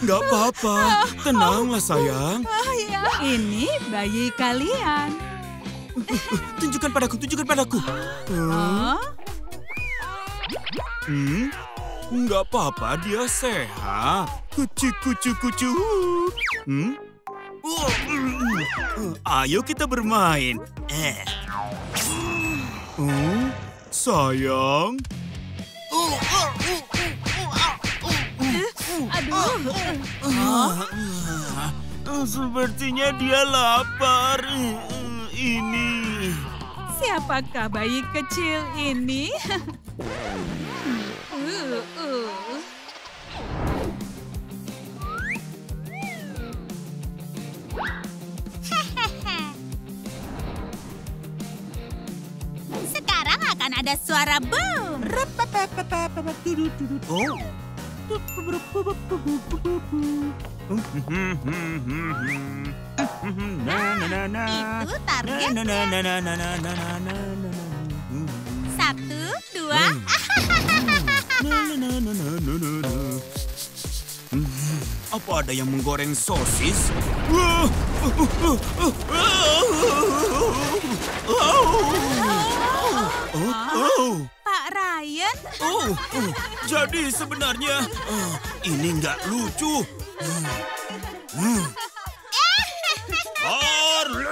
Nggak apa-apa. Tenanglah, sayang. Ini bayi kalian. Tunjukkan padaku. Nggak apa-apa, dia sehat. Kucu. Ayo kita bermain. Sayang. Sepertinya dia lapar. Ini. Siapakah bayi kecil ini? Sekarang akan ada suara boom. Itu target. 1, 2. Apa ada yang menggoreng sosis? Pak Ryan? Jadi sebenarnya ini nggak lucu. Harley!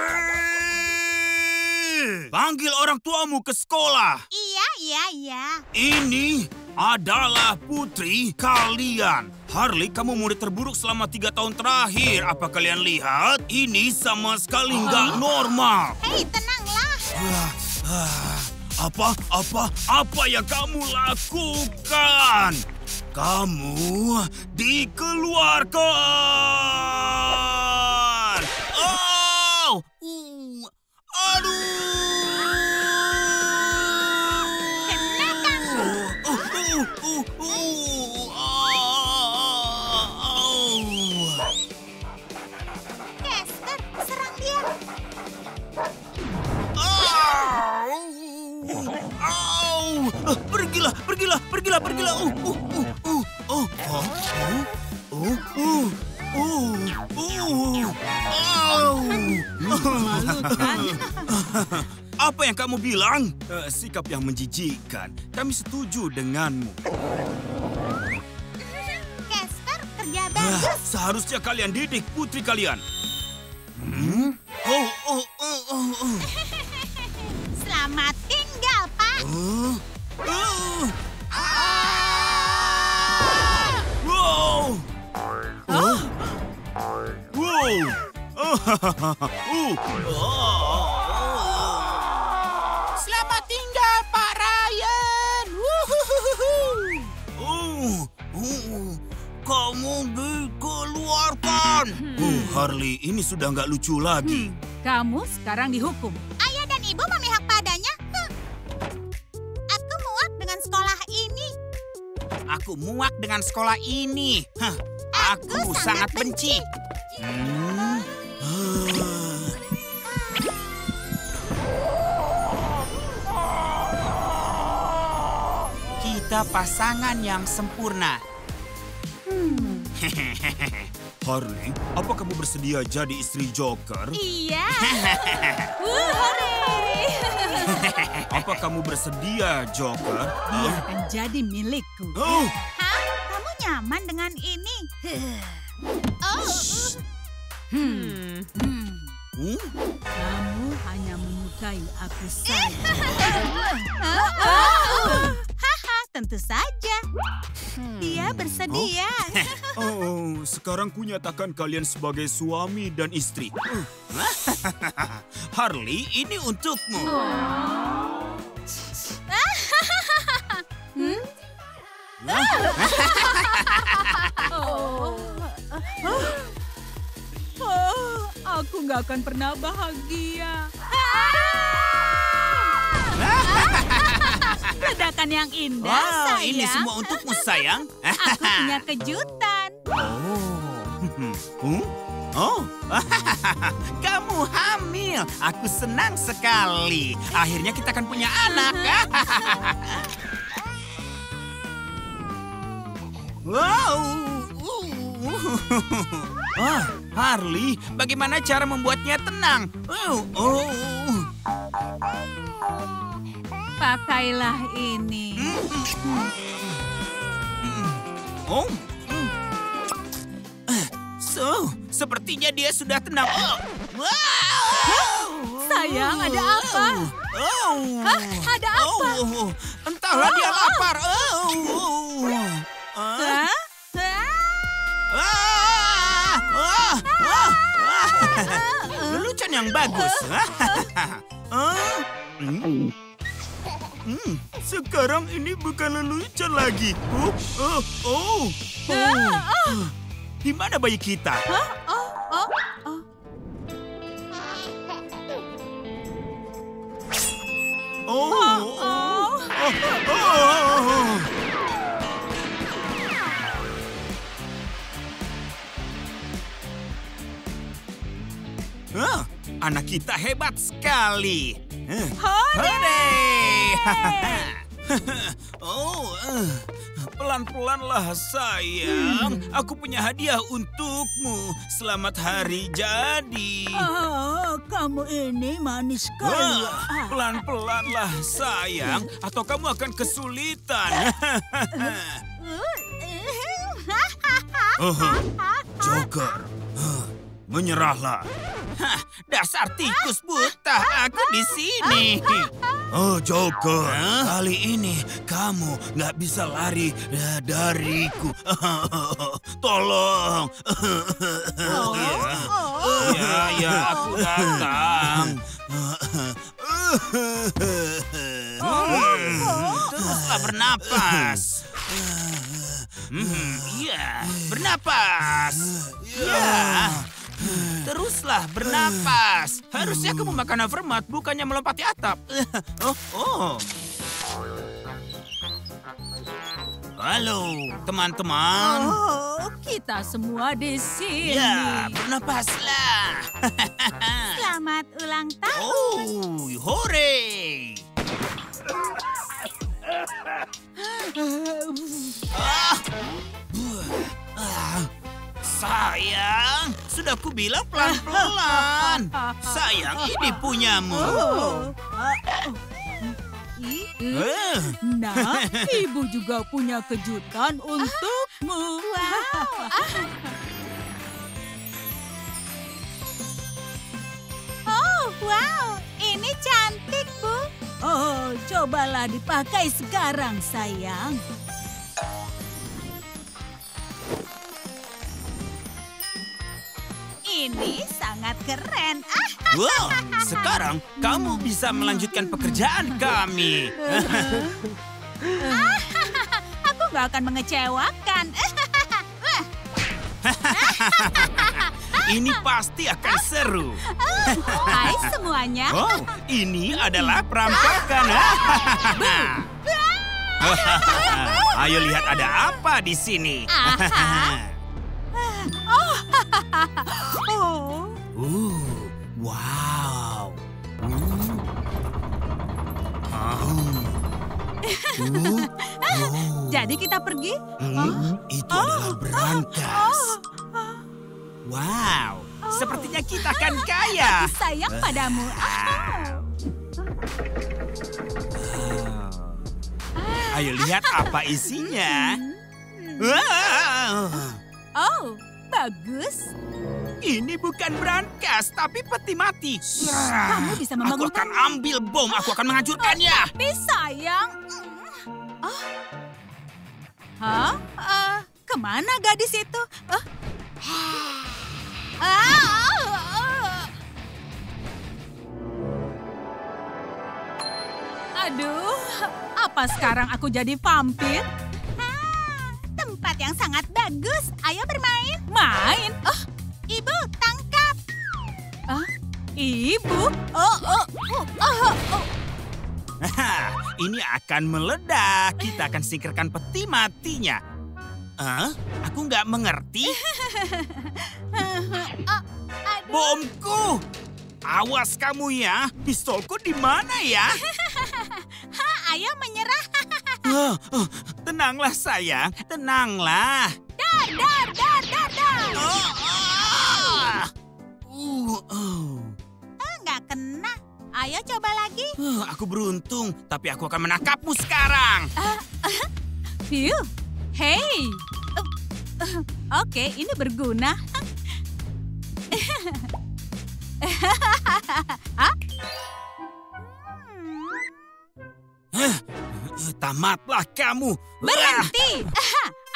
Panggil orang tuamu ke sekolah. Iya. Ini adalah putri kalian. Harley, kamu murid terburuk selama 3 tahun terakhir. Apa kalian lihat? Ini sama sekali nggak normal. Hei, tenanglah. Apa yang kamu lakukan? Kamu dikeluarkan. Oh! Aduh! Kena kamu. Casper, serang dia. Pergilah. Apa yang kamu bilang? Sikap yang menjijikkan. Kami setuju denganmu. Casper, kerja bagus. Seharusnya kalian didik putri kalian. Selamat tinggal, Pak. Selamat tinggal, Pak Ryan. Kamu dikeluarkan. Harley, ini sudah nggak lucu lagi. Kamu sekarang dihukum. Ayah dan ibu memihak padanya. Aku muak dengan sekolah ini. Aku muak dengan sekolah ini. Aku sangat benci. Kita pasangan yang sempurna. Harley, apa kamu bersedia jadi istri Joker? Iya. Apa kamu bersedia, Joker? Dia akan jadi milikku. Hah? Kamu nyaman dengan ini? Kamu hanya menyukai aku saja. Haha, tentu saja. Dia bersedia. Sekarang kunyatakan kalian sebagai suami dan istri. Harley, ini untukmu. Aku nggak akan pernah bahagia. Ledakan yang indah, Wow, sayang. ini semua untukmu, sayang. Aku punya kejutan. Kamu hamil. Aku senang sekali. Akhirnya kita akan punya anak. Wow, Harley, bagaimana cara membuatnya tenang? Pakailah ini. Sepertinya dia sudah tenang. Sayang, ada apa? Hah? Ada apa? Entahlah, dia lapar. Hah? Lelucon yang bagus. Sekarang ini bukan lelucon lagi. Di mana bayi kita? Anak kita hebat sekali. Hore! Pelan-pelanlah sayang. Aku punya hadiah untukmu. Selamat hari jadi. Kamu ini manis sekali. Pelan-pelanlah sayang, atau kamu akan kesulitan. Joker, menyerahlah. Dasar tikus buta, aku di sini. Joker, kali ini kamu nggak bisa lari dariku. Tolong. Ya, aku datang. Teruslah bernapas. Bernapas. Teruslah bernapas. Harusnya kamu makan Havermat, bukannya melompati atap. Halo, teman-teman. Kita semua di sini. Ya, bernapaslah. Selamat ulang tahun. Hore. Sayang, sudah kubilang pelan-pelan. Sayang, ini punyamu. Nah, ibu juga punya kejutan untukmu. Wow, ini cantik, Bu. Cobalah dipakai sekarang, sayang. Ini sangat keren. Wow, sekarang kamu bisa melanjutkan pekerjaan kami. Aku nggak akan mengecewakan. Ini pasti akan seru. Hai semuanya. Ini adalah perampokan. Ayo lihat ada apa di sini. Wow. Jadi kita pergi? Itu adalah brankas. Wow, sepertinya kita akan kaya. Sayang padamu. Ayo lihat apa isinya. Bagus. Ini bukan brankas, tapi peti mati. Kamu bisa Aku membangunkan. akan ambil bom, aku akan menghancurkannya. Tapi sayang. Kemana gadis itu? Aduh, apa sekarang aku jadi vampir? Tempat yang sangat bagus. Ayo bermain. Main? Ibu, tangkap. Ibu? Ini akan meledak. Kita akan singkirkan peti matinya. Aku nggak mengerti. Bomku! Awas kamu ya. Pistolku di mana ya? Ayo menyerah. Tenanglah sayang, tenanglah. Dar. Nggak kena. Ayo coba lagi. Aku beruntung, tapi aku akan menangkapmu sekarang. Phew. Hey. Oke, ini berguna. Tamatlah kamu. Berhenti.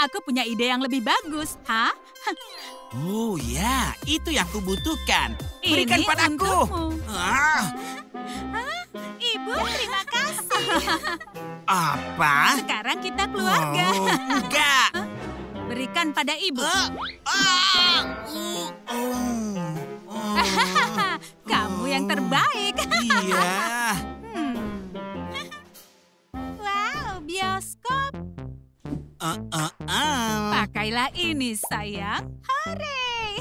Aku punya ide yang lebih bagus. Hah? Oh ya, itu yang kubutuhkan. Berikan Ini padaku. untukmu. Ibu, terima kasih. Apa? Sekarang kita keluarga. Oh, enggak. Berikan pada ibu. Kamu yang terbaik. Iya. Wow, bioskop. Pakailah ini, sayang. Hore.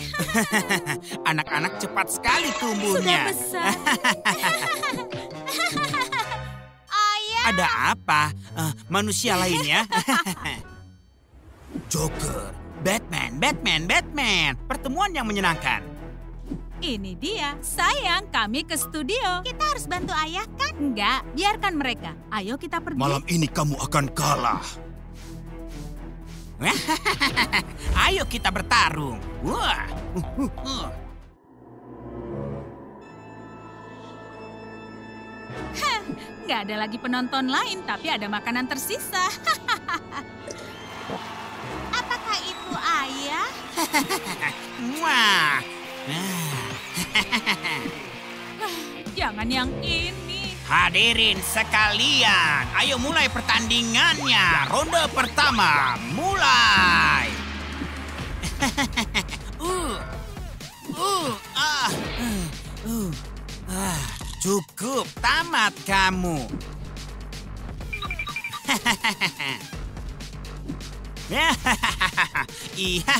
Anak-anak cepat sekali Sudah tumbuhnya. besar. Ayah. Ada apa? Manusia lainnya? Joker, Batman. Pertemuan yang menyenangkan. Ini dia. Sayang, kami ke studio. Kita harus bantu ayah kan? Enggak, biarkan mereka. Ayo kita pergi. Malam ini kamu akan kalah. Ayo kita bertarung. Wah. Nggak ada lagi penonton lain, tapi ada makanan tersisa. Apakah itu ayah? Wah. Jangan yang ini. Hadirin sekalian, ayo mulai pertandingannya. Ronde pertama, mulai. Cukup, tamat kamu. Iya,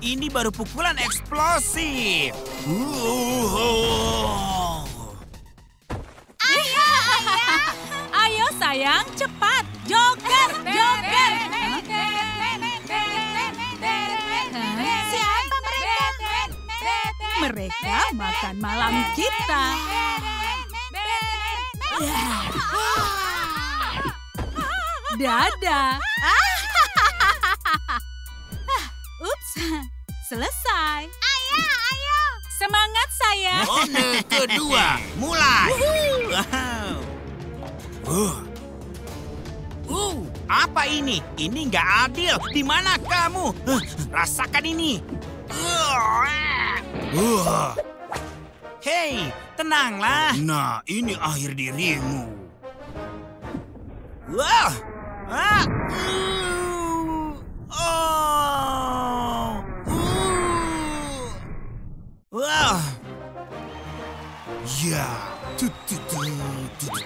ini baru pukulan eksplosif. Ayo sayang, cepat. Joker. Siapa mereka? Mereka makan malam kita. Dadah. Ups, selesai. Ayo. Semangat sayang. Ronde kedua, mulai. Apa ini? Ini nggak adil. Di mana kamu? Rasakan ini. Hei, tenanglah. Nah, ini akhir dirimu. Wah. Wah. Ya.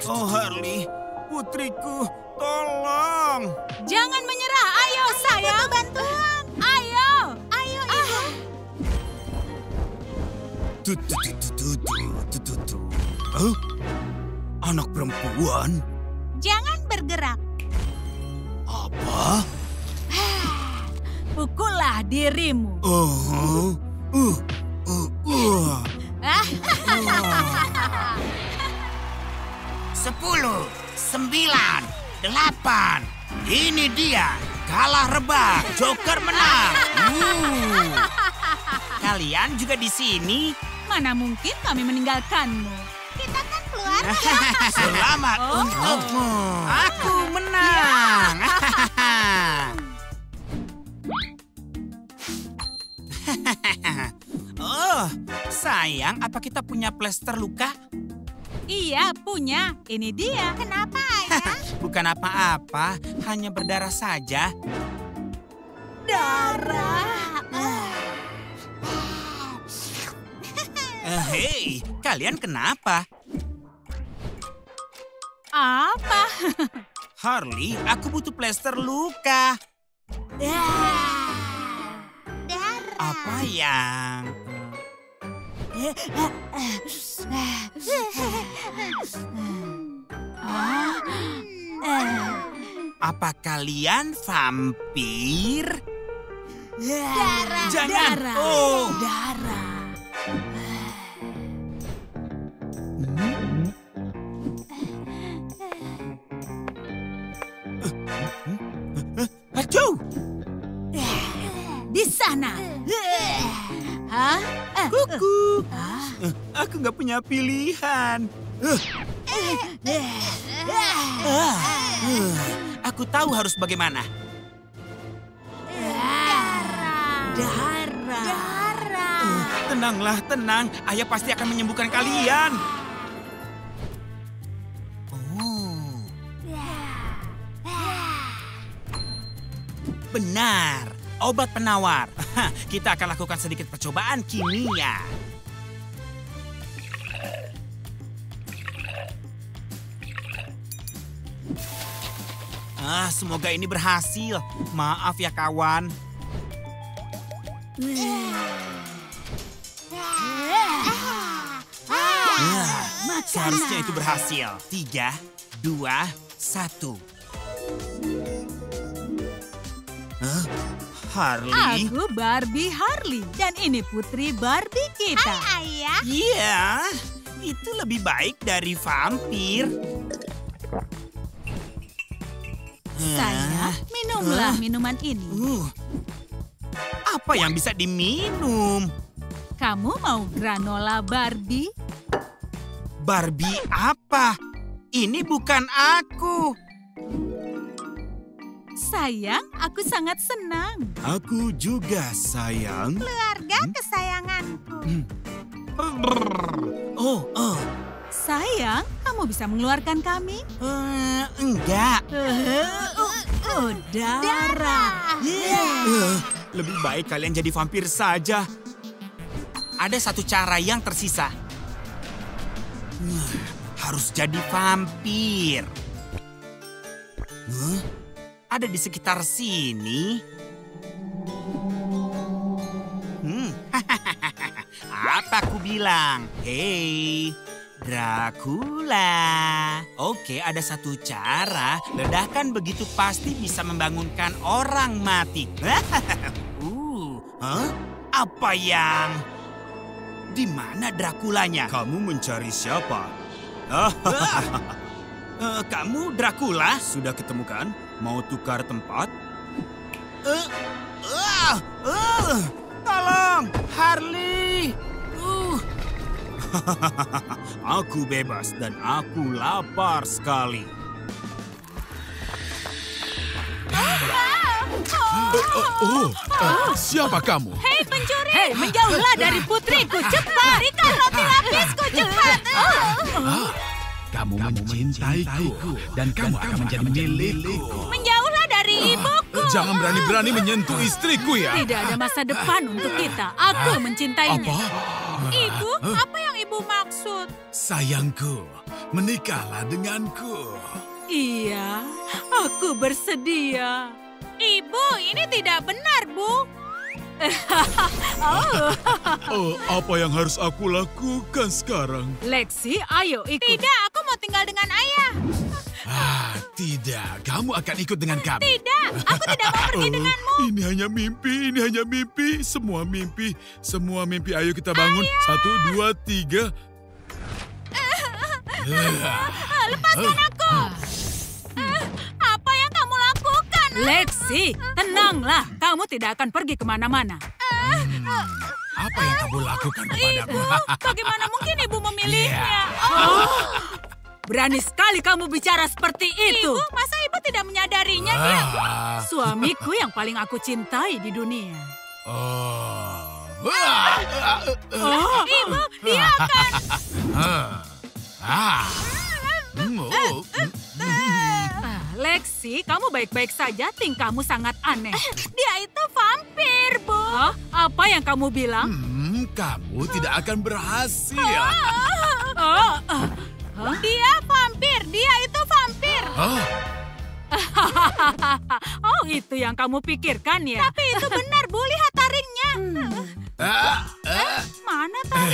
Oh, Harley, putriku, tolong. Jangan menyerah. Ayo sayang. Bantuan. Ayo. Ayo, ibu. Anak perempuan? Jangan bergerak. Apa? Pukullah dirimu. 10, 9, 8. Ini dia. Kalah rebah. Joker menang. Kalian juga di sini? Mana mungkin kami meninggalkanmu. Kita kan keluarga. Selamat untukmu. Aku menang. Oh, sayang, apa kita punya plester luka? Iya, punya. Ini dia. Kenapa, ayah? Bukan apa-apa, hanya berdarah saja. Darah. Hei, kalian kenapa? Apa? Harley, aku butuh plester luka. Darah. Apa yang... Apa kalian vampir? Darah. Jangan. Darah. Oh. Darah. Aduh. Di sana. Hah? Kuku. Aku nggak punya pilihan. Aku tahu harus bagaimana. Darah. Tenanglah, tenang. Ayah pasti akan menyembuhkan kalian. Oh. Benar. Obat penawar. Kita akan lakukan sedikit percobaan kimia. Semoga ini berhasil. Maaf ya kawan. Seharusnya itu berhasil. 3, 2, 1. Harley? Aku Barbie Harley dan ini putri Barbie kita. Hai, Ayah. Iya, itu lebih baik dari vampir. Sayang, minumlah minuman ini. Apa yang bisa diminum? Kamu mau granola Barbie? Barbie apa? Ini bukan aku. Sayang, aku sangat senang. Aku juga, sayang. Keluarga kesayanganku. Oh. Sayang, kamu bisa mengeluarkan kami? Enggak. Darah. Lebih baik kalian jadi vampir saja. Ada satu cara yang tersisa. Harus jadi vampir. Ada di sekitar sini. Apa aku bilang? Hei, Dracula. Oke, ada satu cara. Ledakan begitu pasti bisa membangunkan orang mati. Apa yang... Di mana Draculanya? Kamu mencari siapa? Kamu Dracula? Sudah ketemu kan? Mau tukar tempat? Tolong, Harley! Aku bebas dan aku lapar sekali. Siapa kamu? Hei pencuri! Hei, menjauhlah dari putriku, cepat! Berikan roti lapisku, cepat! Kamu mencintaiku dan kamu akan menjadi milikku. Menjauhlah dari ibuku! Jangan berani-berani menyentuh istriku ya. Tidak ada masa depan untuk kita. Aku mencintainya. Apa? Ibu, apa yang ibu maksud? Sayangku, menikahlah denganku. Iya, aku bersedia. Ibu, ini tidak benar, Bu. Oh, apa yang harus aku lakukan sekarang? Lexi, ayo ikut. Tidak, aku mau tinggal dengan ayah. Tidak. Kamu akan ikut dengan kami. Tidak, aku tidak mau pergi denganmu. Ini hanya mimpi. Semua mimpi. Ayo kita bangun. Ayah. 1, 2, 3. Lepaskan aku. Apa yang kamu lakukan? Lexi, tenanglah. Kamu tidak akan pergi kemana-mana. Apa yang kamu lakukan kepadaku? Bagaimana mungkin ibu memilihnya? Oh, berani sekali kamu bicara seperti itu. Ibu, masa ibu tidak menyadarinya? Suamiku yang paling aku cintai di dunia. Ibu, dia akan... Lexi, kamu baik-baik saja. Tingkahmu sangat aneh. Dia itu vampir, Bu. Hah? Apa yang kamu bilang? Kamu tidak akan berhasil. Dia vampir, dia itu vampir. Oh, itu yang kamu pikirkan ya? Tapi itu benar, Bu. Lihat taringnya. Mana taringnya?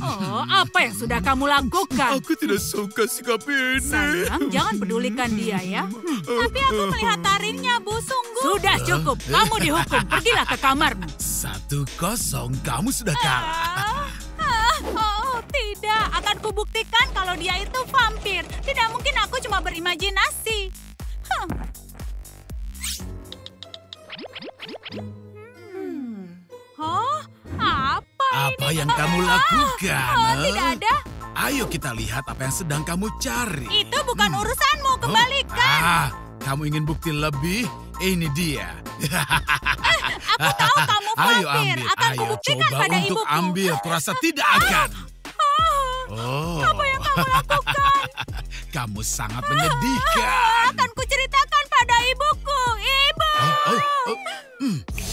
Oh, apa yang sudah kamu lakukan? Aku tidak suka sikap ini. Sayang, jangan pedulikan dia ya. Tapi aku melihat taringnya, Bu. Sungguh. Sudah cukup, kamu dihukum. Pergilah ke kamarmu. 1-0, kamu sudah kalah. Oh, tidak. Akan kubuktikan kalau dia itu vampir. Tidak mungkin aku cuma berimajinasi. Oh, apa ini? Apa yang kamu lakukan? Tidak ada. Ayo kita lihat apa yang sedang kamu cari. Itu bukan urusanmu. Kembalikan. Kamu ingin bukti lebih? Ini dia. Aku tahu kamu Ayo vampir. ambil, Akan ayo kubuktikan coba pada untuk ibuku. ambil. Kurasa tidak akan. Apa yang kamu lakukan? Kamu sangat menyedihkan. Akan kuceritakan pada ibuku. Ibu.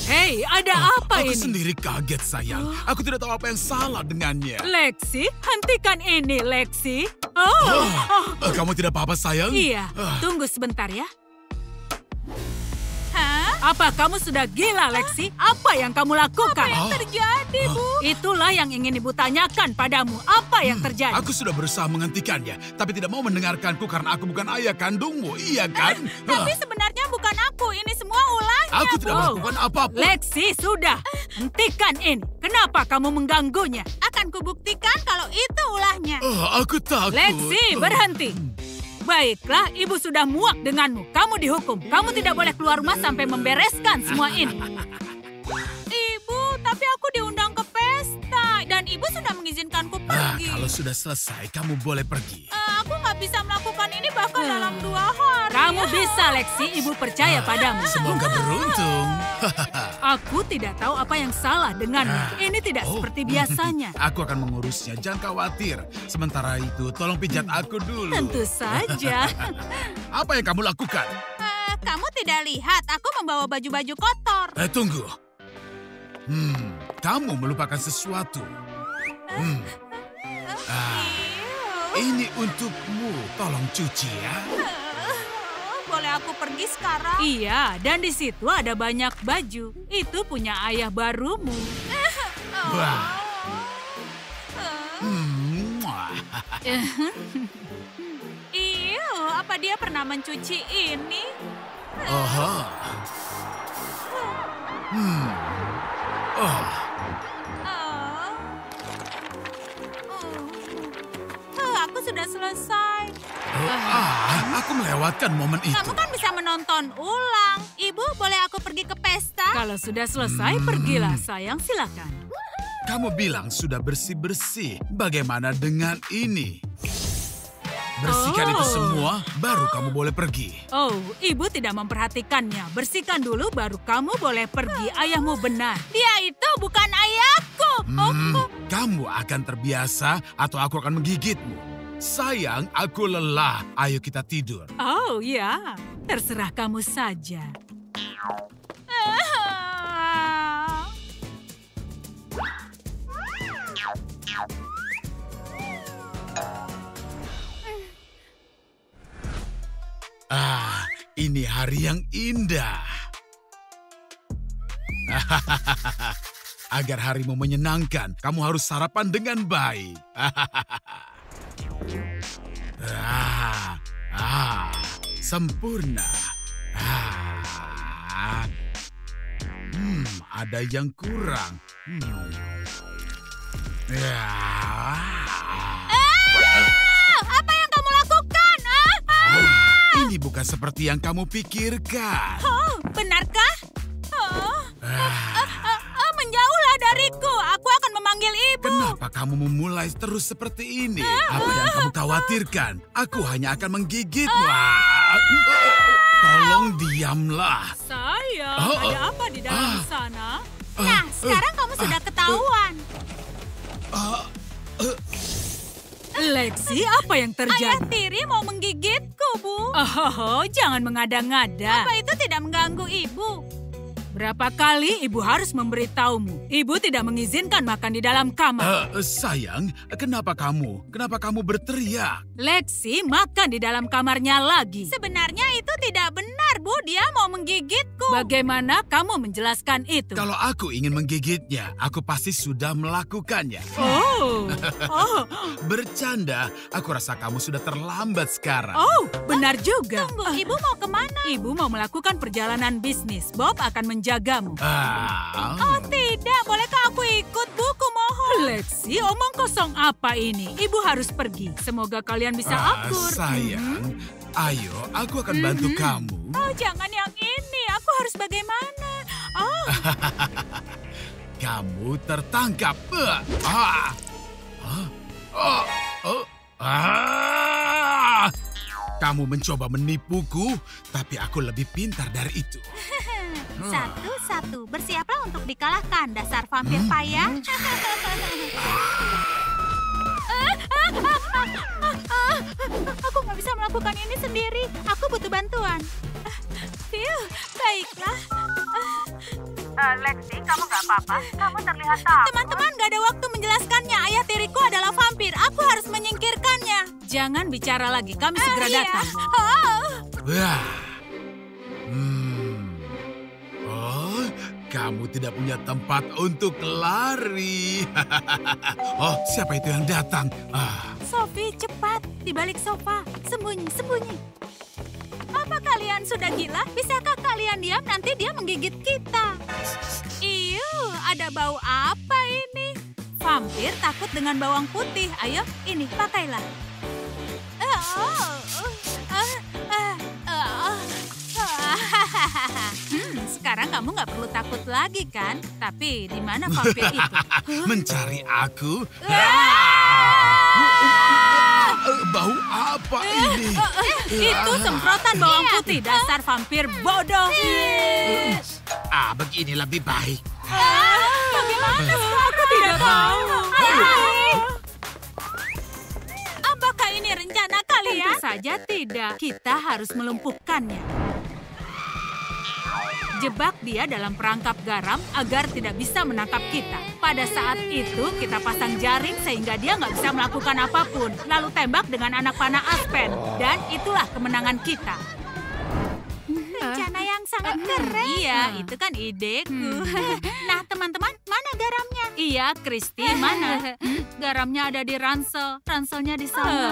Hei, ada apa Aku ini? sendiri kaget, sayang. Aku tidak tahu apa yang salah dengannya. Lexi, hentikan ini, Lexi. Kamu tidak apa-apa, sayang? Iya, tunggu sebentar ya. Hah? Apa kamu sudah gila, Lexi? Apa yang kamu lakukan? Apa yang terjadi, Bu? Itulah yang ingin ibu tanyakan padamu. Apa yang terjadi? Aku sudah berusaha menghentikannya, tapi tidak mau mendengarkanku karena aku bukan ayah kandungmu, iya kan? Tapi sebenarnya bukan aku. Ini semua ulahnya, Aku tidak Bu. melakukan apapun. Lexi, sudah. Hentikan ini. Kenapa kamu mengganggunya? Akan kubuktikan kalau itu ulahnya. Aku takut. Lexi, berhenti. Baiklah, ibu sudah muak denganmu. Kamu dihukum. Kamu tidak boleh keluar rumah sampai membereskan semua ini. Ibu, tapi aku diundang ke pesta. Dan ibu sudah mengizinkanku pergi. Kalau sudah selesai, kamu boleh pergi. Aku nggak bisa melakukan ini bahkan dalam 2 hari. Kamu bisa, Lexi. Ibu percaya padamu. Semoga beruntung. Aku tidak tahu apa yang salah denganmu. Ini tidak seperti biasanya. Aku akan mengurusnya, jangan khawatir. Sementara itu, tolong pijat aku dulu. Tentu saja. Apa yang kamu lakukan? Kamu tidak lihat aku membawa baju-baju kotor. Tunggu. Kamu melupakan sesuatu. Ini untukmu. Tolong cuci ya. Boleh aku pergi sekarang? Iya, dan di situ ada banyak baju. Itu punya ayah barumu. Wah. Muah. Apa dia pernah mencuci ini? Aku sudah selesai. Aku melewatkan momen itu. Kamu kan bisa menonton ulang. Ibu, boleh aku pergi ke pesta? Kalau sudah selesai, pergilah sayang, silakan. Kamu bilang sudah bersih-bersih. Bagaimana dengan ini? Bersihkan itu semua, baru kamu boleh pergi. Oh, ibu tidak memperhatikannya. Bersihkan dulu, baru kamu boleh pergi. Ayahmu benar. Dia itu bukan ayahku. Kamu akan terbiasa atau aku akan menggigitmu. Sayang, aku lelah. Ayo kita tidur. Oh ya, terserah kamu saja. Ini hari yang indah. Agar harimu menyenangkan, kamu harus sarapan dengan baik. Sempurna. Ada yang kurang. Apa yang kamu lakukan? Ini bukan seperti yang kamu pikirkan. Benarkah? Menjauhlah dariku. Aku akan memanggil ibu. Kenapa kamu memulai terus seperti ini? Apa yang kamu khawatirkan? Aku hanya akan menggigitmu. Tolong diamlah. Sayang, ada apa di dalam sana? Nah, sekarang kamu sudah ketahuan. Lexi, apa yang Ayah terjadi? tiri mau menggigitku, Bu. Oh, jangan mengada-ngada. Apa itu tidak mengganggu ibu? Berapa kali ibu harus memberitahumu? Ibu tidak mengizinkan makan di dalam kamar. Sayang, kenapa kamu berteriak? Lexi makan di dalam kamarnya lagi. Sebenarnya itu tidak benar, Bu. Dia mau menggigitku. Bagaimana kamu menjelaskan itu? Kalau aku ingin menggigitnya, aku pasti sudah melakukannya. Oh, Bercanda, aku rasa kamu sudah terlambat sekarang. oh, benar juga. Tunggu, Ibu mau kemana? Ibu mau melakukan perjalanan bisnis. Bob akan menjagamu. Oh tidak, bolehkah aku ikut, Bu? Kumohon. Lexi, omong kosong apa ini? Ibu harus pergi. Semoga kalian bisa akur. Sayang, ayo aku akan bantu kamu. Oh jangan yang ini, aku harus bagaimana? Oh, Kamu tertangkap. Kamu mencoba menipuku, tapi aku lebih pintar dari itu. satu-satu. Bersiaplah untuk dikalahkan, dasar vampir payah. Aku nggak bisa melakukan ini sendiri. Aku butuh bantuan. Baiklah. Lexi, kamu nggak apa-apa? Kamu terlihat takut. Teman-teman, nggak ada waktu menjelaskannya. Ayah tiriku adalah vampir. Aku harus menyingkirkannya. Jangan bicara lagi, kami segera Iya. datang. Wah. Oh, kamu tidak punya tempat untuk lari. Oh, siapa itu yang datang? Sophie, cepat. Di balik sofa. Sembunyi, sembunyi. Apa kalian sudah gila? Bisakah kalian diam? Nanti dia menggigit kita. Ada bau apa ini? Vampir takut dengan bawang putih. Ayo, ini pakailah. Sekarang kamu nggak perlu takut lagi kan? Tapi di mana vampir itu? Mencari aku? Bau apa ini? Itu semprotan bawang putih, dasar vampir bodoh. Begini lebih baik. Bagaimana? Aku tidak tahu. Apakah ini rencana kalian? Tentu saja tidak. Kita harus melumpuhkannya. Jebak dia dalam perangkap garam agar tidak bisa menangkap kita. Pada saat itu, kita pasang jaring sehingga dia nggak bisa melakukan apapun. Lalu tembak dengan anak panah Aspen. Dan itulah kemenangan kita. Rencana yang sangat keren. Iya, itu kan ideku. Nah, teman-teman, mana garamnya? Iya, Kristi, mana? Garamnya ada di ransel. Ranselnya di sana.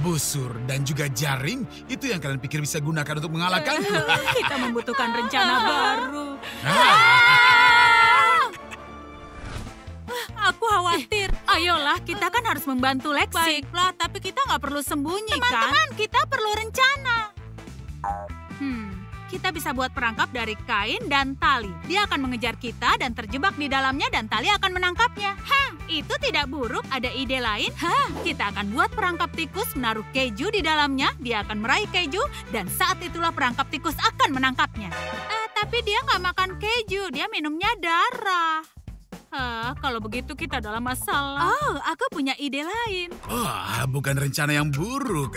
Busur dan juga jaring, itu yang kalian pikir bisa gunakan untuk mengalahkanku? Kita membutuhkan rencana baru. Aku khawatir. Ayolah, kita kan harus membantu Lexi. Baiklah, tapi kita nggak perlu sembunyi, kan? Teman-teman, kita perlu rencana. Kita bisa buat perangkap dari kain dan tali. Dia akan mengejar kita dan terjebak di dalamnya dan tali akan menangkapnya. Itu tidak buruk. Ada ide lain? Kita akan buat perangkap tikus, menaruh keju di dalamnya. Dia akan meraih keju dan saat itulah perangkap tikus akan menangkapnya. Tapi dia nggak makan keju, dia minumnya darah. Kalau begitu kita dalam masalah. Oh, aku punya ide lain. Bukan rencana yang buruk.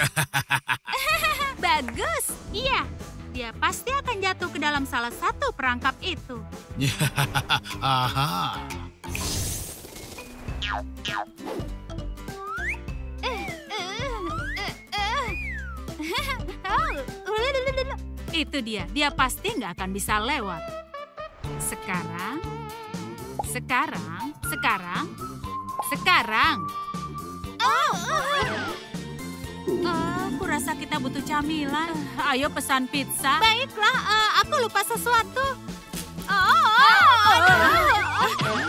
Bagus. Iya, dia pasti akan jatuh ke dalam salah satu perangkap itu. Aha. Itu dia pasti nggak akan bisa lewat. Sekarang. Aku rasa kita butuh camilan. Ayo pesan pizza. Baiklah, aku lupa sesuatu.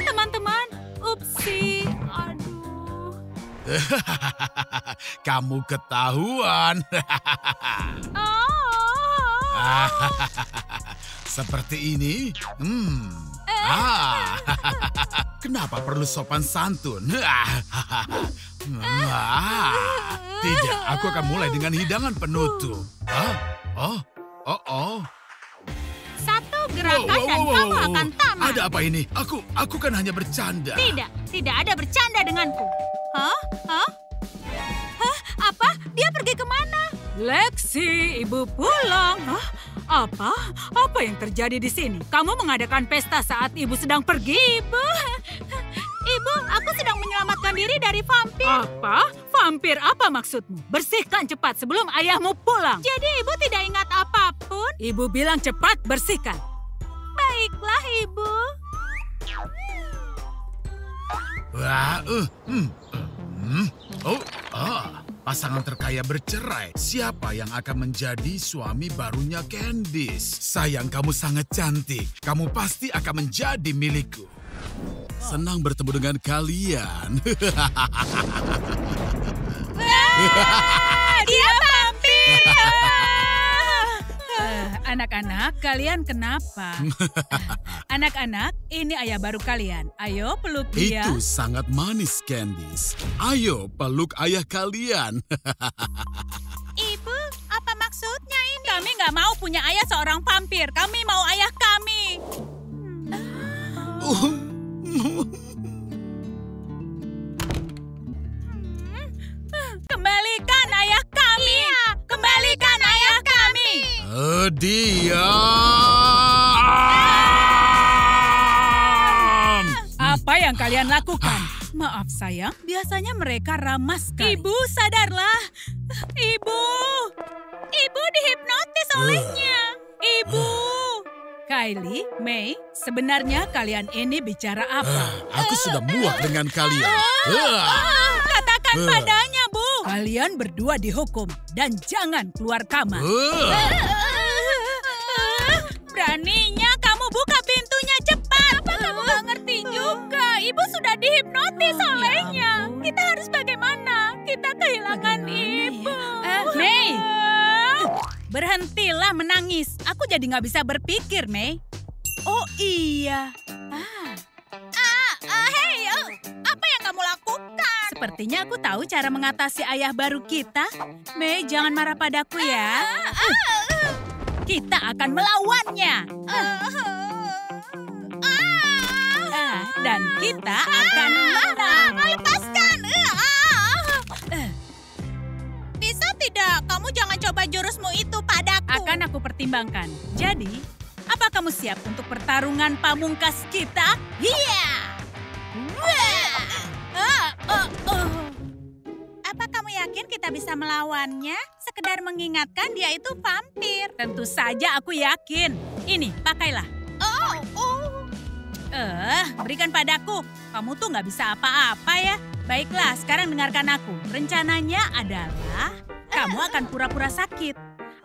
Teman-teman, upsi. Aduh. Kamu ketahuan. Seperti ini? Kenapa perlu sopan santun? Tidak, aku akan mulai dengan hidangan penutup. Satu gerakan dan kamu akan tamat. Ada apa ini? Aku kan hanya bercanda. Tidak ada bercanda denganku. Apa? Dia pergi kemana? Lexi, ibu pulang. Hah? Apa? Apa yang terjadi di sini? Kamu mengadakan pesta saat ibu sedang pergi, ibu? Ibu, aku sedang menyelamatkan diri dari vampir. Apa? Vampir apa maksudmu? Bersihkan cepat sebelum ayahmu pulang. Jadi ibu tidak ingat apapun? Ibu bilang cepat bersihkan. Baiklah, ibu. Wah, pasangan terkaya bercerai. Siapa yang akan menjadi suami barunya Candice? Sayang, kamu sangat cantik. Kamu pasti akan menjadi milikku. Senang bertemu dengan kalian. Dia vampir. Anak-anak, kalian kenapa? Anak-anak, ini ayah baru kalian. Ayo peluk dia. Itu sangat manis, Candice. Ayo peluk ayah kalian. Ibu, apa maksudnya ini? Kami nggak mau punya ayah seorang vampir. Kami mau ayah kami. Kembalikan ayah kami. Iya, Kembalikan ayah kami. Diam! Apa yang kalian lakukan? Maaf sayang, biasanya mereka ramah sekali. Ibu, sadarlah. Ibu. Ibu dihipnotis olehnya. Ibu. Kylie, May, sebenarnya kalian ini bicara apa? Aku sudah muak dengan kalian. Katakan padanya, Bu. Kalian berdua dihukum dan jangan keluar kamar. Beraninya kamu buka pintunya cepat. Apa kamu gak ngerti juga? Ibu sudah dihipnotis olehnya. Kita harus bagaimana? Kita kehilangan ibu. May, berhentilah menangis. Aku jadi gak bisa berpikir, May. Oh iya. Hei, apa yang kamu lakukan? Sepertinya aku tahu cara mengatasi ayah baru kita. May, jangan marah padaku ya. Kita akan melawannya. Dan kita akan menang. Lepaskan. Bisa tidak? Kamu jangan coba jurusmu itu padaku. Akan aku pertimbangkan. Jadi, apa kamu siap untuk pertarungan pamungkas kita? Iya. Apa kamu yakin kita bisa melawannya? Sekedar mengingatkan dia itu vampir. Tentu saja aku yakin. Ini, pakailah. Berikan padaku. Kamu tuh nggak bisa apa-apa ya. Baiklah, sekarang dengarkan aku. Rencananya adalah kamu akan pura-pura sakit.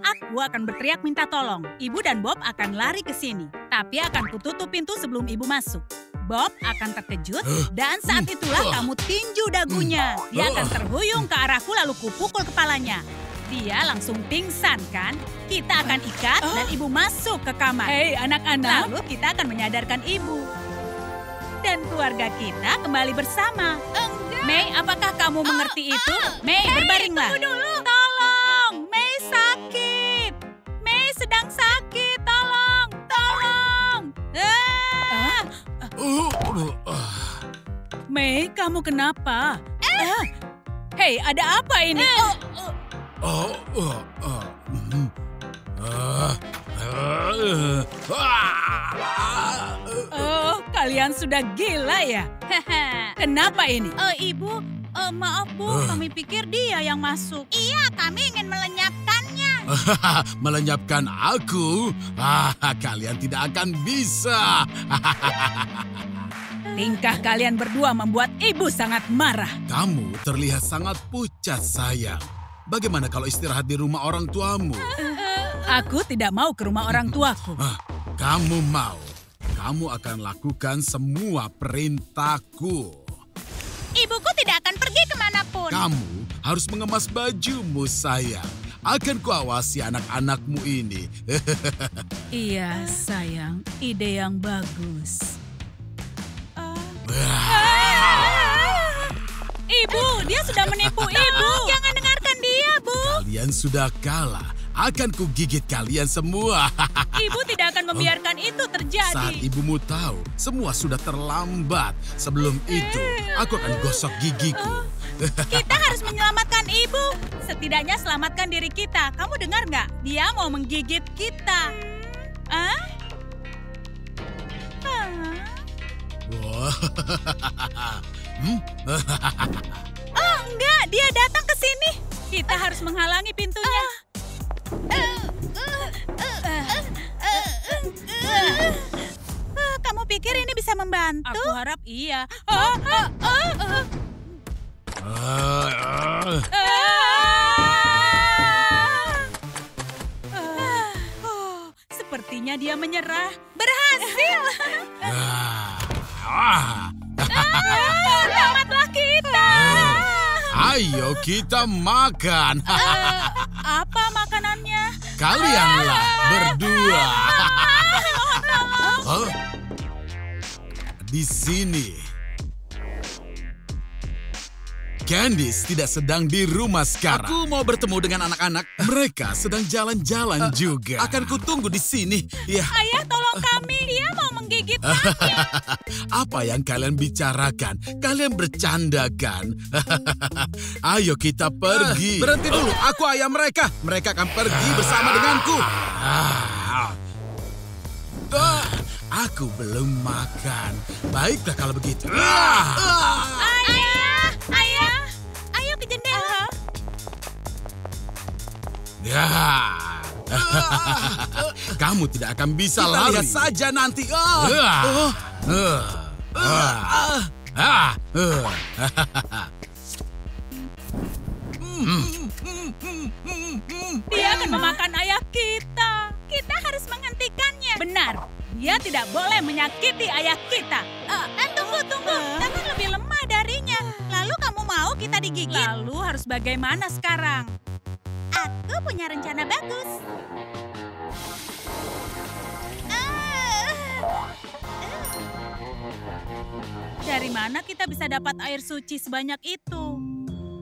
Aku akan berteriak minta tolong. Ibu dan Bob akan lari ke sini. Tapi akan kututup pintu sebelum ibu masuk. Bob akan terkejut dan saat itulah kamu tinju dagunya. Dia akan terhuyung ke arahku lalu kupukul kepalanya. Dia langsung pingsan kan? Kita akan ikat dan ibu masuk ke kamar. Hei anak-anak. Lalu kita akan menyadarkan ibu. Dan keluarga kita kembali bersama. May, apakah kamu mengerti itu? May, berbaringlah. Tunggu dulu. Tolong, May sakit. May sedang sakit, tolong, tolong. May, kamu kenapa? Hei, ada apa ini? Oh, kalian sudah gila ya? Kenapa ini? Ibu, maaf Bu, kami pikir dia yang masuk. Iya, kami ingin melenyapkannya. Melenyapkan aku? Kalian tidak akan bisa. Tingkah kalian berdua membuat ibu sangat marah. Kamu terlihat sangat pucat, sayang. Bagaimana kalau istirahat di rumah orang tuamu? Aku tidak mau ke rumah orang tuaku. Kamu mau. Kamu akan lakukan semua perintahku. Ibuku tidak akan pergi kemanapun. Kamu harus mengemas bajumu, sayang. Akan kuawasi anak-anakmu ini. Iya, sayang. Ide yang bagus. Ibu, dia sudah menipu ibu. Jangan dengarkan dia, Bu. Kalian sudah kalah. Akan kugigit kalian semua. Ibu tidak akan membiarkan itu terjadi. Saat ibumu tahu, semua sudah terlambat. Sebelum itu, aku akan gosok gigiku. Kita harus menyelamatkan ibu. Setidaknya selamatkan diri kita. Kamu dengar nggak? Dia mau menggigit kita. Ah? Oh, enggak. Dia datang ke sini. Kita harus menghalangi pintunya. Kamu pikir ini bisa membantu? Aku harap iya. Sepertinya dia menyerah. Berhasil. Selamatlah kita. Ayo kita makan. Apa makanannya? Kalianlah berdua. Di sini. Candice tidak sedang di rumah sekarang. Aku mau bertemu dengan anak-anak. Mereka sedang jalan-jalan juga. Akan kutunggu di sini. Ya. Ayah, tolong kami. Dia mau menggigit kami. Apa yang kalian bicarakan? Kalian bercanda kan? Ayo kita pergi. Berhenti dulu. Aku ayah mereka. Mereka akan pergi bersama denganku. Aku belum makan. Baiklah kalau begitu. Ayah, ayo ke jendela. Kamu tidak akan bisa Kita lari. lihat saja nanti. Dia akan memakan ayah kita. Kita harus menghentikannya. Benar. Dia tidak boleh menyakiti ayah kita. Tunggu. Jangan lebih lemah darinya. Lalu kamu mau kita digigit? Lalu harus bagaimana sekarang? Aku punya rencana bagus. Dari mana kita bisa dapat air suci sebanyak itu?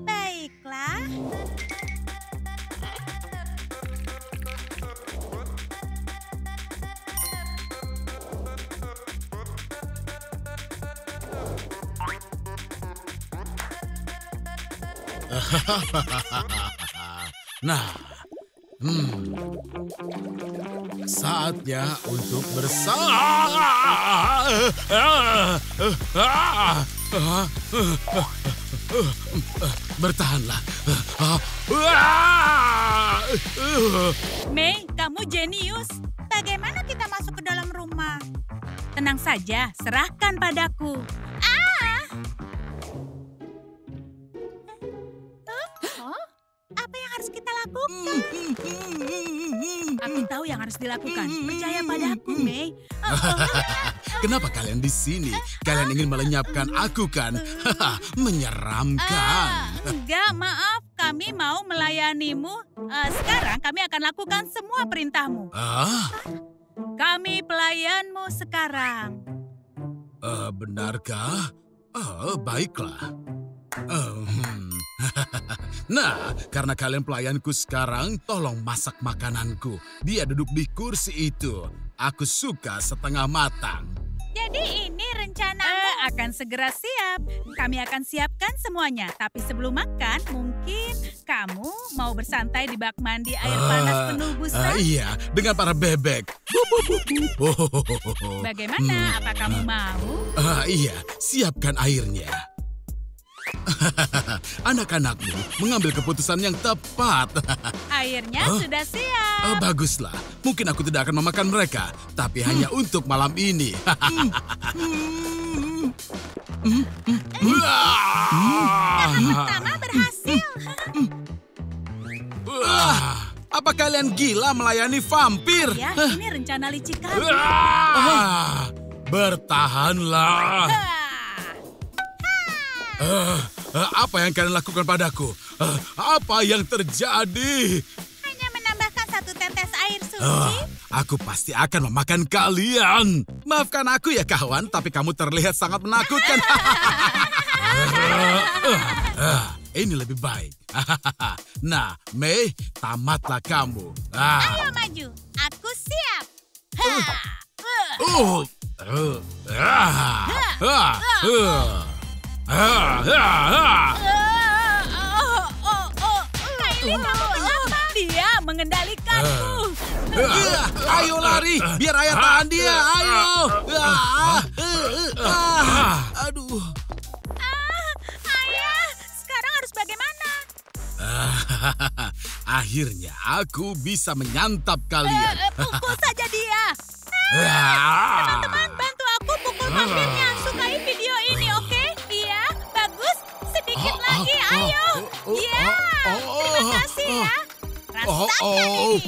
Baiklah. Nah, saatnya untuk bertahanlah. Mei, kamu jenius. Bagaimana kita masuk ke dalam rumah? Tenang saja, serahkan padaku. Apa yang harus kita lakukan? Aku tahu yang harus dilakukan. Percaya padaku, Mei. Kenapa kalian di sini? Kalian ingin melenyapkan aku kan? Menyeramkan. Enggak, maaf. Kami mau melayanimu. Sekarang kami akan lakukan semua perintahmu. Kami pelayanmu sekarang. Benarkah? Baiklah. Nah, karena kalian pelayanku sekarang, tolong masak makananku. Dia duduk di kursi itu. Aku suka setengah matang. Jadi ini rencanamu. Akan segera siap. Kami akan siapkan semuanya. Tapi sebelum makan, mungkin kamu mau bersantai di bak mandi air panas penuh busa? Iya, dengan para bebek. Bagaimana? Apa kamu mau? Iya, siapkan airnya. Anak-anakmu mengambil keputusan yang tepat. Airnya sudah siap. Baguslah. Mungkin aku tidak akan memakan mereka, tapi hanya untuk malam ini. Pertama berhasil. Apa kalian gila melayani vampir? Ya, ini rencana licik kami. Bertahanlah. Apa yang kalian lakukan padaku? Apa yang terjadi? Hanya menambahkan 1 tetes air suci. Aku pasti akan memakan kalian. Maafkan aku ya kawan, tapi kamu terlihat sangat menakutkan. Ini lebih baik. Nah, Mei, tamatlah kamu. Ayo maju, aku siap. Kylie, kamu kenapa? Dia mengendalikanku. Ayo lari, biar ayah tahan dia. Ayo. Aduh. Ayah, sekarang harus bagaimana? Akhirnya aku bisa menyantap kalian. Pukul saja dia. Teman-teman, bantu aku pukul vampirnya. Sukai video ini, oke? Iya, bagus. Sedikit lagi, ayo. Iya, terima kasih ya. Rasakan ini.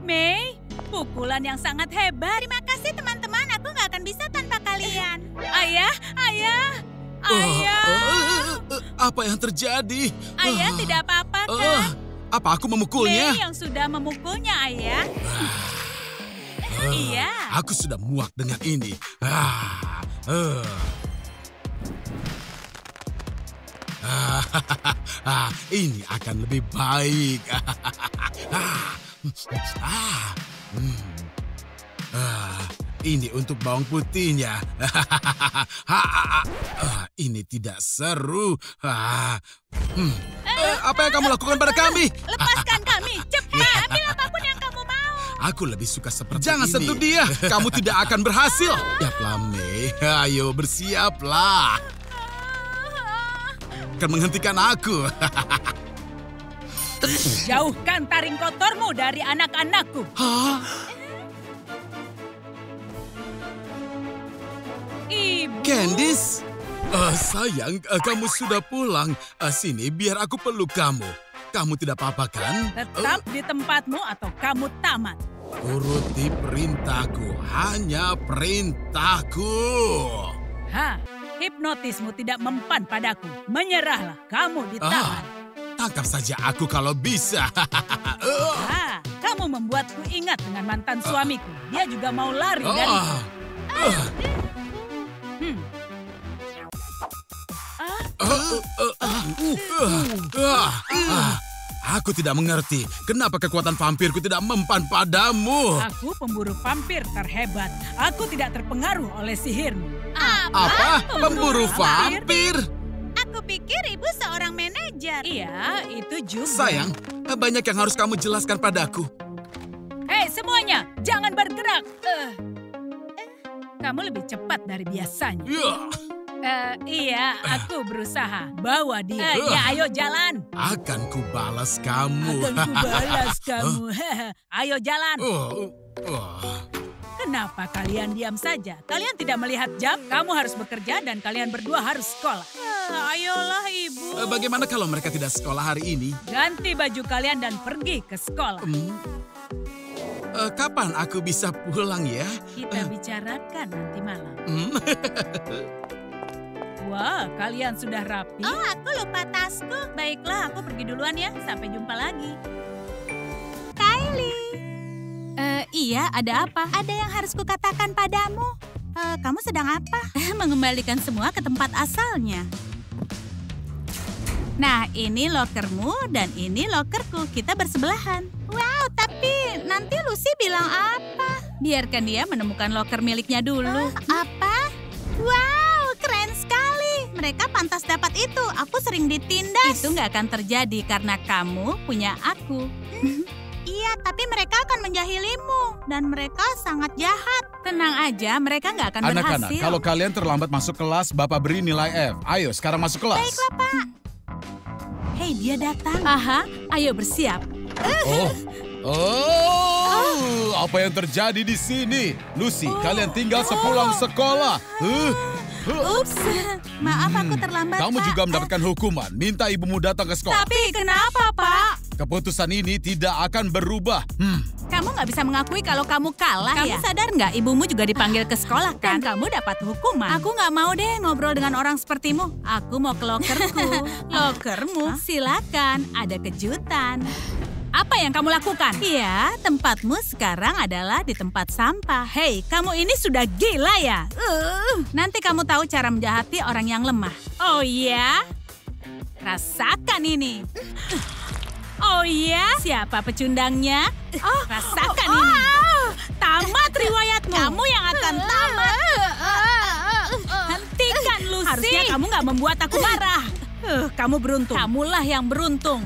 Mei, pukulan yang sangat hebat. Terima kasih teman-teman, aku nggak akan bisa tanpa kalian. Ayah. Apa yang terjadi? Ayah tidak apa-apa kan? Apa aku memukulnya? Mei yang sudah memukulnya, Ayah. Iya. Aku sudah muak dengan ini. Ini akan lebih baik. Ini untuk bawang putihnya. Ini tidak seru. Apa yang kamu lakukan pada kami? Lepaskan kami, cepat. Ambil apapun yang kamu mau. Aku lebih suka seperti ini. Jangan sentuh dia. Kamu tidak akan berhasil. Siaplah, Mei. Ayo bersiaplah. Akan menghentikan aku. Jauhkan taring kotormu dari anak-anakku. Ibu. Candice? Sayang, kamu sudah pulang. Sini, biar aku peluk kamu. Kamu tidak apa-apa kan? Tetap di tempatmu atau kamu tamat. Turuti perintahku, hanya perintahku. Hipnotismu tidak mempan padaku. Menyerahlah, kamu ditahan. Tangkap saja aku kalau bisa. Kamu membuatku ingat dengan mantan suamiku. Dia juga mau lari dariku. Aku tidak mengerti. Kenapa kekuatan vampirku tidak mempan padamu? Aku pemburu vampir terhebat. Aku tidak terpengaruh oleh sihirmu. Apa? Pemburu vampir? Aku pikir ibu seorang manajer. Iya, itu juga. Sayang, banyak yang harus kamu jelaskan padaku. Hei semuanya, jangan bergerak. Kamu lebih cepat dari biasanya. Iya, aku berusaha. Bawa dia. Ya, ayo jalan. Akan kubalas kamu. Ayo jalan. Kenapa kalian diam saja? Kalian tidak melihat jam? Kamu harus bekerja dan kalian berdua harus sekolah. Ayolah ibu. Bagaimana kalau mereka tidak sekolah hari ini? Ganti baju kalian dan pergi ke sekolah. Kapan aku bisa pulang ya? Kita bicarakan nanti malam. Wah, kalian sudah rapi. Oh, aku lupa tasku. Baiklah, aku pergi duluan ya. Sampai jumpa lagi. Kylie. Iya, ada apa? Ada yang harus kukatakan padamu. Kamu sedang apa? Mengembalikan semua ke tempat asalnya. Nah, ini lokermu dan ini lokerku. Kita bersebelahan. Wow, tapi nanti Lucy bilang apa? Biarkan dia menemukan loker miliknya dulu. Apa? Wow, keren sekali. Mereka pantas dapat itu. Aku sering ditindas. Itu nggak akan terjadi karena kamu punya aku. Iya, tapi mereka akan menjahilimu. Dan mereka sangat jahat. Tenang aja, mereka nggak akan berhasil. Anak-anak, kalau kalian terlambat masuk kelas, Bapak beri nilai F. Ayo, sekarang masuk kelas. Baiklah, Pak. Hei, dia datang. Ayo bersiap. Apa yang terjadi di sini? Lucy, kalian tinggal sepulang sekolah. Ups, maaf aku terlambat, Kamu Pak. juga mendapatkan hukuman. Minta ibumu datang ke sekolah. Tapi kenapa, Pak? Keputusan ini tidak akan berubah. Kamu nggak bisa mengakui kalau kamu kalah ya? Kamu sadar nggak ibumu juga dipanggil ke sekolah kan? Dan kamu dapat hukuman. Aku nggak mau deh ngobrol dengan orang sepertimu. Aku mau ke lokerku. Lokermu? Silakan, ada kejutan. Apa yang kamu lakukan? Iya, tempatmu sekarang adalah di tempat sampah. Hei, kamu ini sudah gila ya? Nanti kamu tahu cara menjahati orang yang lemah. Oh iya? Rasakan ini. Oh iya? Siapa pecundangnya? Rasakan ini. Tamat riwayatmu. Kamu yang akan tamat. Hentikan, Lucy. Harusnya kamu nggak membuat aku marah. Kamu beruntung. Kamulah yang beruntung.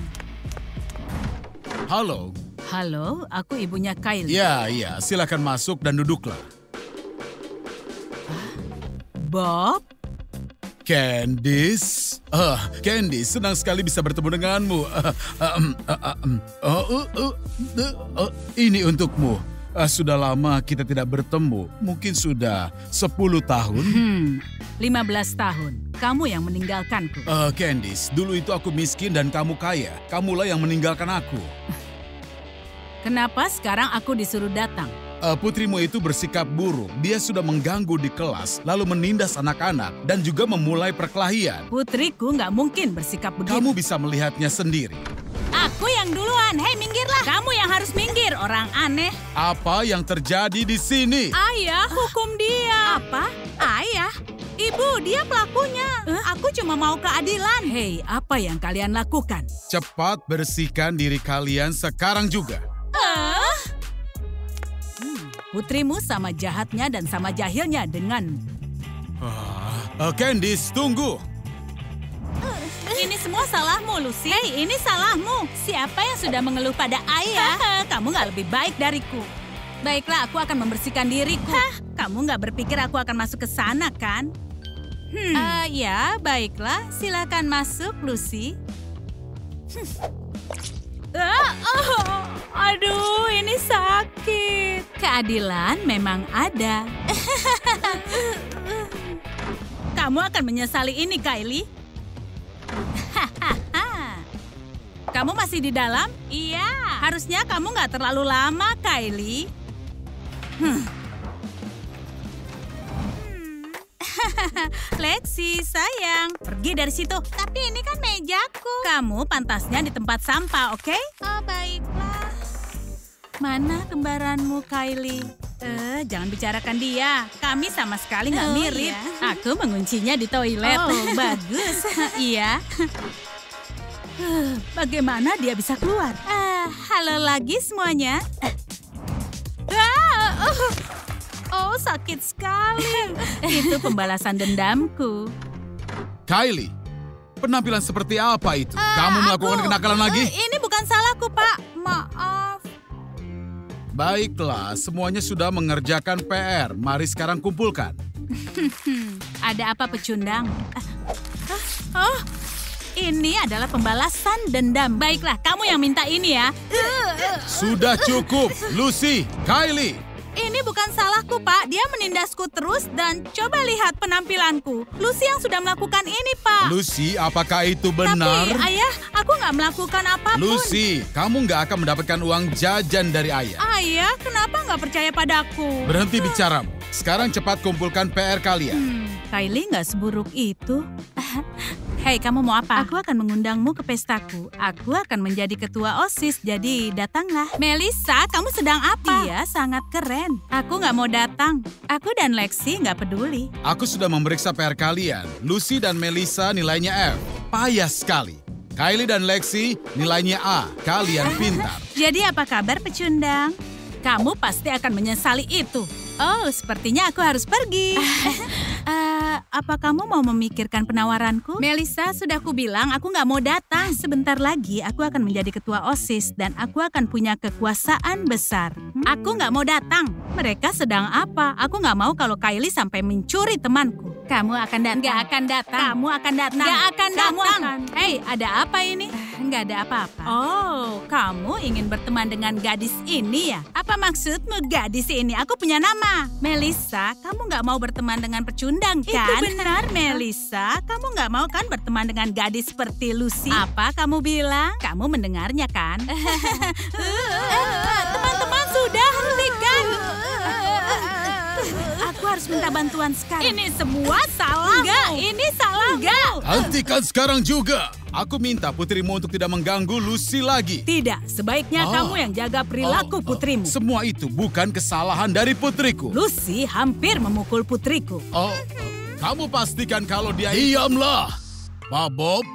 Halo. Halo, aku ibunya Kylie. Ya, silakan masuk dan duduklah. Bob? Candice. Candice, senang sekali bisa bertemu denganmu. Ini untukmu. Sudah lama kita tidak bertemu. Mungkin sudah 10 tahun. 15 tahun. Kamu yang meninggalkanku. Candice, dulu itu aku miskin dan kamu kaya. Kamulah yang meninggalkan aku. Kenapa sekarang aku disuruh datang? Putrimu itu bersikap buruk. Dia sudah mengganggu di kelas, lalu menindas anak-anak, dan juga memulai perkelahian. Putriku nggak mungkin bersikap begitu. Kamu bisa melihatnya sendiri. Aku yang duluan. Hei, minggirlah. Kamu yang harus minggir, orang aneh. Apa yang terjadi di sini? Ayah, hukum dia. Apa? Ayah? Ibu, dia pelakunya. Aku cuma mau keadilan. Hei, apa yang kalian lakukan? Cepat bersihkan diri kalian sekarang juga. Putrimu sama jahatnya dan sama jahilnya denganmu. Candice, tunggu. Ini semua salahmu, Lucy. Hei, ini salahmu. Siapa yang sudah mengeluh pada ayah? Kamu nggak lebih baik dariku. Baiklah, aku akan membersihkan diriku. Kamu nggak berpikir aku akan masuk ke sana, kan? Ya, baiklah. Silakan masuk, Lucy. Aduh, ini sakit. Keadilan memang ada. Kamu akan menyesali ini, Kylie. Kamu masih di dalam? Iya. Harusnya kamu nggak terlalu lama, Kylie. Lexi, sayang. Pergi dari situ. Tapi ini kan mejaku. Kamu pantasnya di tempat sampah, oke? Oh, baiklah. Mana kembaranmu, Kylie? Jangan bicarakan dia. Kami sama sekali nggak mirip. Iya. Aku menguncinya di toilet. Oh, bagus. Iya. Bagaimana dia bisa keluar? Halo lagi semuanya. Oh, sakit sekali. Itu pembalasan dendamku. Kylie, penampilan seperti apa itu? Kamu melakukan kenakalan lagi? Ini bukan salahku, Pak. Maaf. Baiklah, semuanya sudah mengerjakan PR. Mari sekarang kumpulkan. Ada apa, pecundang? Ini adalah pembalasan dendam. Baiklah, kamu yang minta ini ya. Sudah cukup, Lucy, Kylie. Ini bukan salahku, Pak. Dia menindasku terus dan coba lihat penampilanku. Lucy yang sudah melakukan ini, Pak. Lucy, apakah itu benar? Tapi, Ayah, aku nggak melakukan apapun. Lucy, kamu nggak akan mendapatkan uang jajan dari ayah. Ayah, kenapa nggak percaya padaku? Berhenti bicaramu. Sekarang cepat kumpulkan PR kalian. Kylie nggak seburuk itu. Hei, kamu mau apa? Aku akan mengundangmu ke pestaku. Aku akan menjadi ketua OSIS, jadi datanglah. Melissa, kamu sedang apa? Dia sangat keren. Aku nggak mau datang. Aku dan Lexi nggak peduli. Aku sudah memeriksa PR kalian. Lucy dan Melissa nilainya F. Payah sekali. Kylie dan Lexi nilainya A. Kalian pintar. Jadi apa kabar, pecundang? Kamu pasti akan menyesali itu. Oh, sepertinya aku harus pergi. Apa kamu mau memikirkan penawaranku? Melissa, sudah aku bilang aku nggak mau datang. Sebentar lagi aku akan menjadi ketua OSIS dan aku akan punya kekuasaan besar. Aku nggak mau datang. Mereka sedang apa? Aku nggak mau kalau Kylie sampai mencuri temanku. Kamu akan datang. Nggak akan datang. Kamu akan datang. Nggak akan datang. Hei, ada apa ini? Nggak ada apa-apa. Oh, kamu ingin berteman dengan gadis ini ya? Apa maksudmu gadis ini? Aku punya nama. Melissa, kamu nggak mau berteman dengan pecundang kan? Itu benar, Melissa. Kamu nggak mau kan berteman dengan gadis seperti Lucy? Apa kamu bilang? Kamu mendengarnya kan? Teman-teman, sudah hentikan. Aku harus minta bantuan sekarang. Ini semua salahmu. Enggak, ini salahmu. Enggak. Hentikan sekarang juga. Aku minta putrimu untuk tidak mengganggu Lucy lagi. Tidak, sebaiknya kamu yang jaga perilaku putrimu. Semua itu bukan kesalahan dari putriku. Lucy hampir memukul putriku. Kamu pastikan kalau dia... Diamlah! Pak Bob,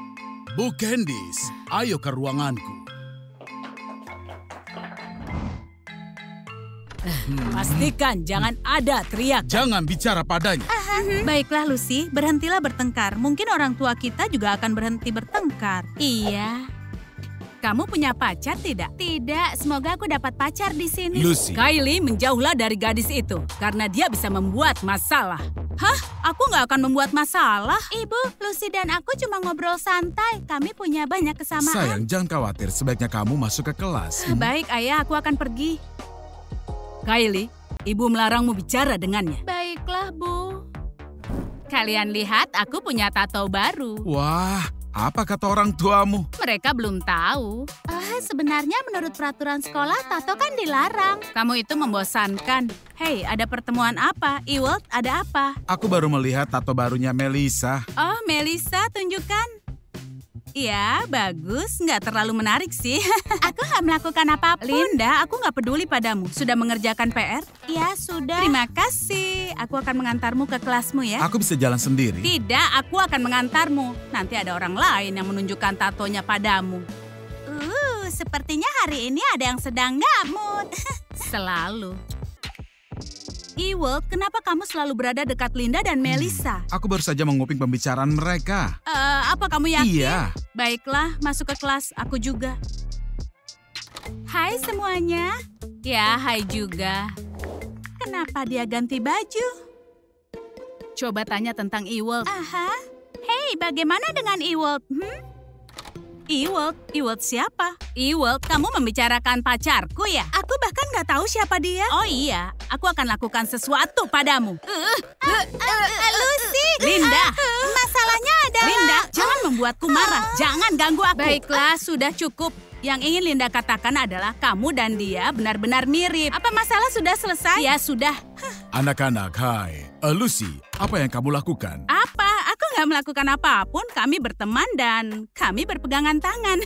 Bu Candice, ayo ke ruanganku. Pastikan jangan ada teriak. Jangan bicara padanya. Baiklah Lucy, berhentilah bertengkar. Mungkin orang tua kita juga akan berhenti bertengkar. Iya. Kamu punya pacar tidak? Tidak, semoga aku dapat pacar di sini. Lucy, Kylie, menjauhlah dari gadis itu, karena dia bisa membuat masalah. Hah? Aku nggak akan membuat masalah. Ibu, Lucy dan aku cuma ngobrol santai. Kami punya banyak kesamaan. Sayang, jangan khawatir. Sebaiknya kamu masuk ke kelas. Baik, Ayah, aku akan pergi. Kylie, Ibu melarangmu bicara dengannya. Baiklah, Bu. Kalian lihat, aku punya tato baru. Wah, apa kata orang tuamu? Mereka belum tahu. Sebenarnya menurut peraturan sekolah, tato kan dilarang. Kamu itu membosankan. Hei, ada pertemuan apa? Ewald, ada apa? Aku baru melihat tato barunya Melissa. Oh, Melissa, tunjukkan. Ya, bagus. Nggak terlalu menarik sih. Aku nggak melakukan apapun. Linda, aku nggak peduli padamu. Sudah mengerjakan PR? Ya, sudah. Terima kasih. Aku akan mengantarmu ke kelasmu ya. Aku bisa jalan sendiri. Tidak, aku akan mengantarmu. Nanti ada orang lain yang menunjukkan tatonya padamu. Sepertinya hari ini ada yang sedang nggak mood. Selalu. Ewald, kenapa kamu selalu berada dekat Linda dan Melissa? Aku baru saja menguping pembicaraan mereka. Apa kamu yakin? Iya. Baiklah, masuk ke kelas. Aku juga. Hai semuanya. Ya, hai juga. Kenapa dia ganti baju? Coba tanya tentang Ewald. Aha. Hei, bagaimana dengan Ewald? Ewald siapa? Ewald, kamu membicarakan pacarku ya? Aku bahkan nggak tahu siapa dia. Oh iya, aku akan lakukan sesuatu padamu. Lucy! Linda! Masalahnya adalah... Linda, jangan membuatku marah. Jangan ganggu aku. Baiklah, sudah cukup. Yang ingin Linda katakan adalah kamu dan dia benar-benar mirip. Apa masalah sudah selesai? Ya, sudah. Anak-anak, hai. Lucy, apa yang kamu lakukan? Apa? Aku nggak melakukan apapun. Kami berteman dan kami berpegangan tangan.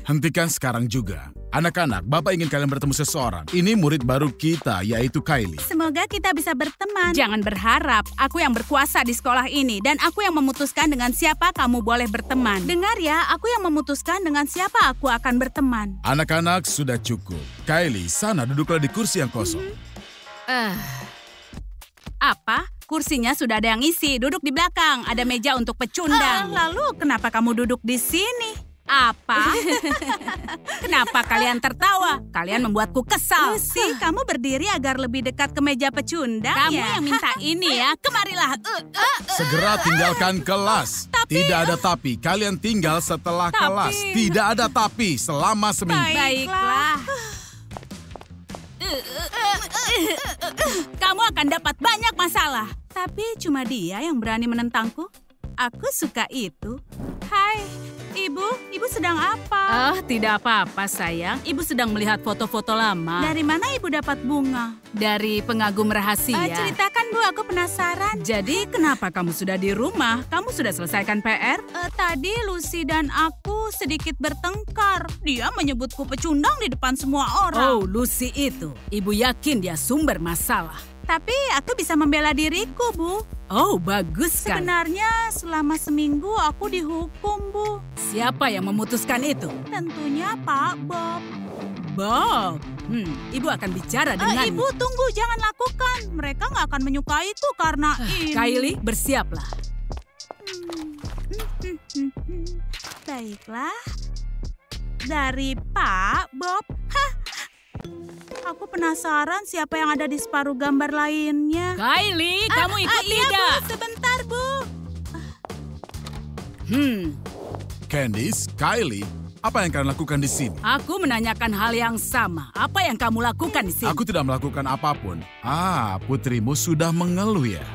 Hentikan sekarang juga. Anak-anak, Bapak ingin kalian bertemu seseorang. Ini murid baru kita, yaitu Kylie. Semoga kita bisa berteman. Jangan berharap. Aku yang berkuasa di sekolah ini. Dan aku yang memutuskan dengan siapa kamu boleh berteman. Dengar ya, aku yang memutuskan dengan siapa aku akan berteman. Anak-anak, sudah cukup. Kylie, sana duduklah di kursi yang kosong. Apa? Kursinya sudah ada yang isi. Duduk di belakang. Ada meja untuk pecundang. Lalu kenapa kamu duduk di sini? Apa? Kenapa kalian tertawa? Kalian membuatku kesal. Lucy, kamu berdiri agar lebih dekat ke meja pecundang. Kamu yang minta ini ya. Kemarilah. Segera tinggalkan kelas. Tidak ada tapi. Kalian tinggal setelah kelas. Tidak ada tapi selama seminggu. Baiklah. Kamu akan dapat banyak masalah. Tapi cuma dia yang berani menentangku. Aku suka itu. Hai, Ibu sedang apa? Tidak apa-apa sayang. Ibu sedang melihat foto-foto lama. Dari mana Ibu dapat bunga? Dari pengagum rahasia. Ceritakan Bu, aku penasaran. Jadi kenapa kamu sudah di rumah? Kamu sudah selesaikan PR? Tadi Lucy dan aku sedikit bertengkar. Dia menyebutku pecundang di depan semua orang. Oh, Lucy itu. Ibu yakin dia sumber masalah. Tapi aku bisa membela diriku, Bu. Oh, bagus kan? Sebenarnya selama seminggu aku dihukum, Bu. Siapa yang memutuskan itu? Tentunya Pak Bob. Bob? Ibu akan bicara dengannya. Ibu, tunggu. Jangan lakukan. Mereka nggak akan menyukaiku karena ini. Kylie, bersiaplah. Baiklah. Dari Pak Bob. Aku penasaran siapa yang ada di separuh gambar lainnya. Kylie, kamu ikut tidak? Iya, Bu. Sebentar, Bu. Candice, Kylie, apa yang kalian lakukan di sini? Aku menanyakan hal yang sama. Apa yang kamu lakukan di sini? Aku tidak melakukan apapun. Putrimu sudah mengeluh ya?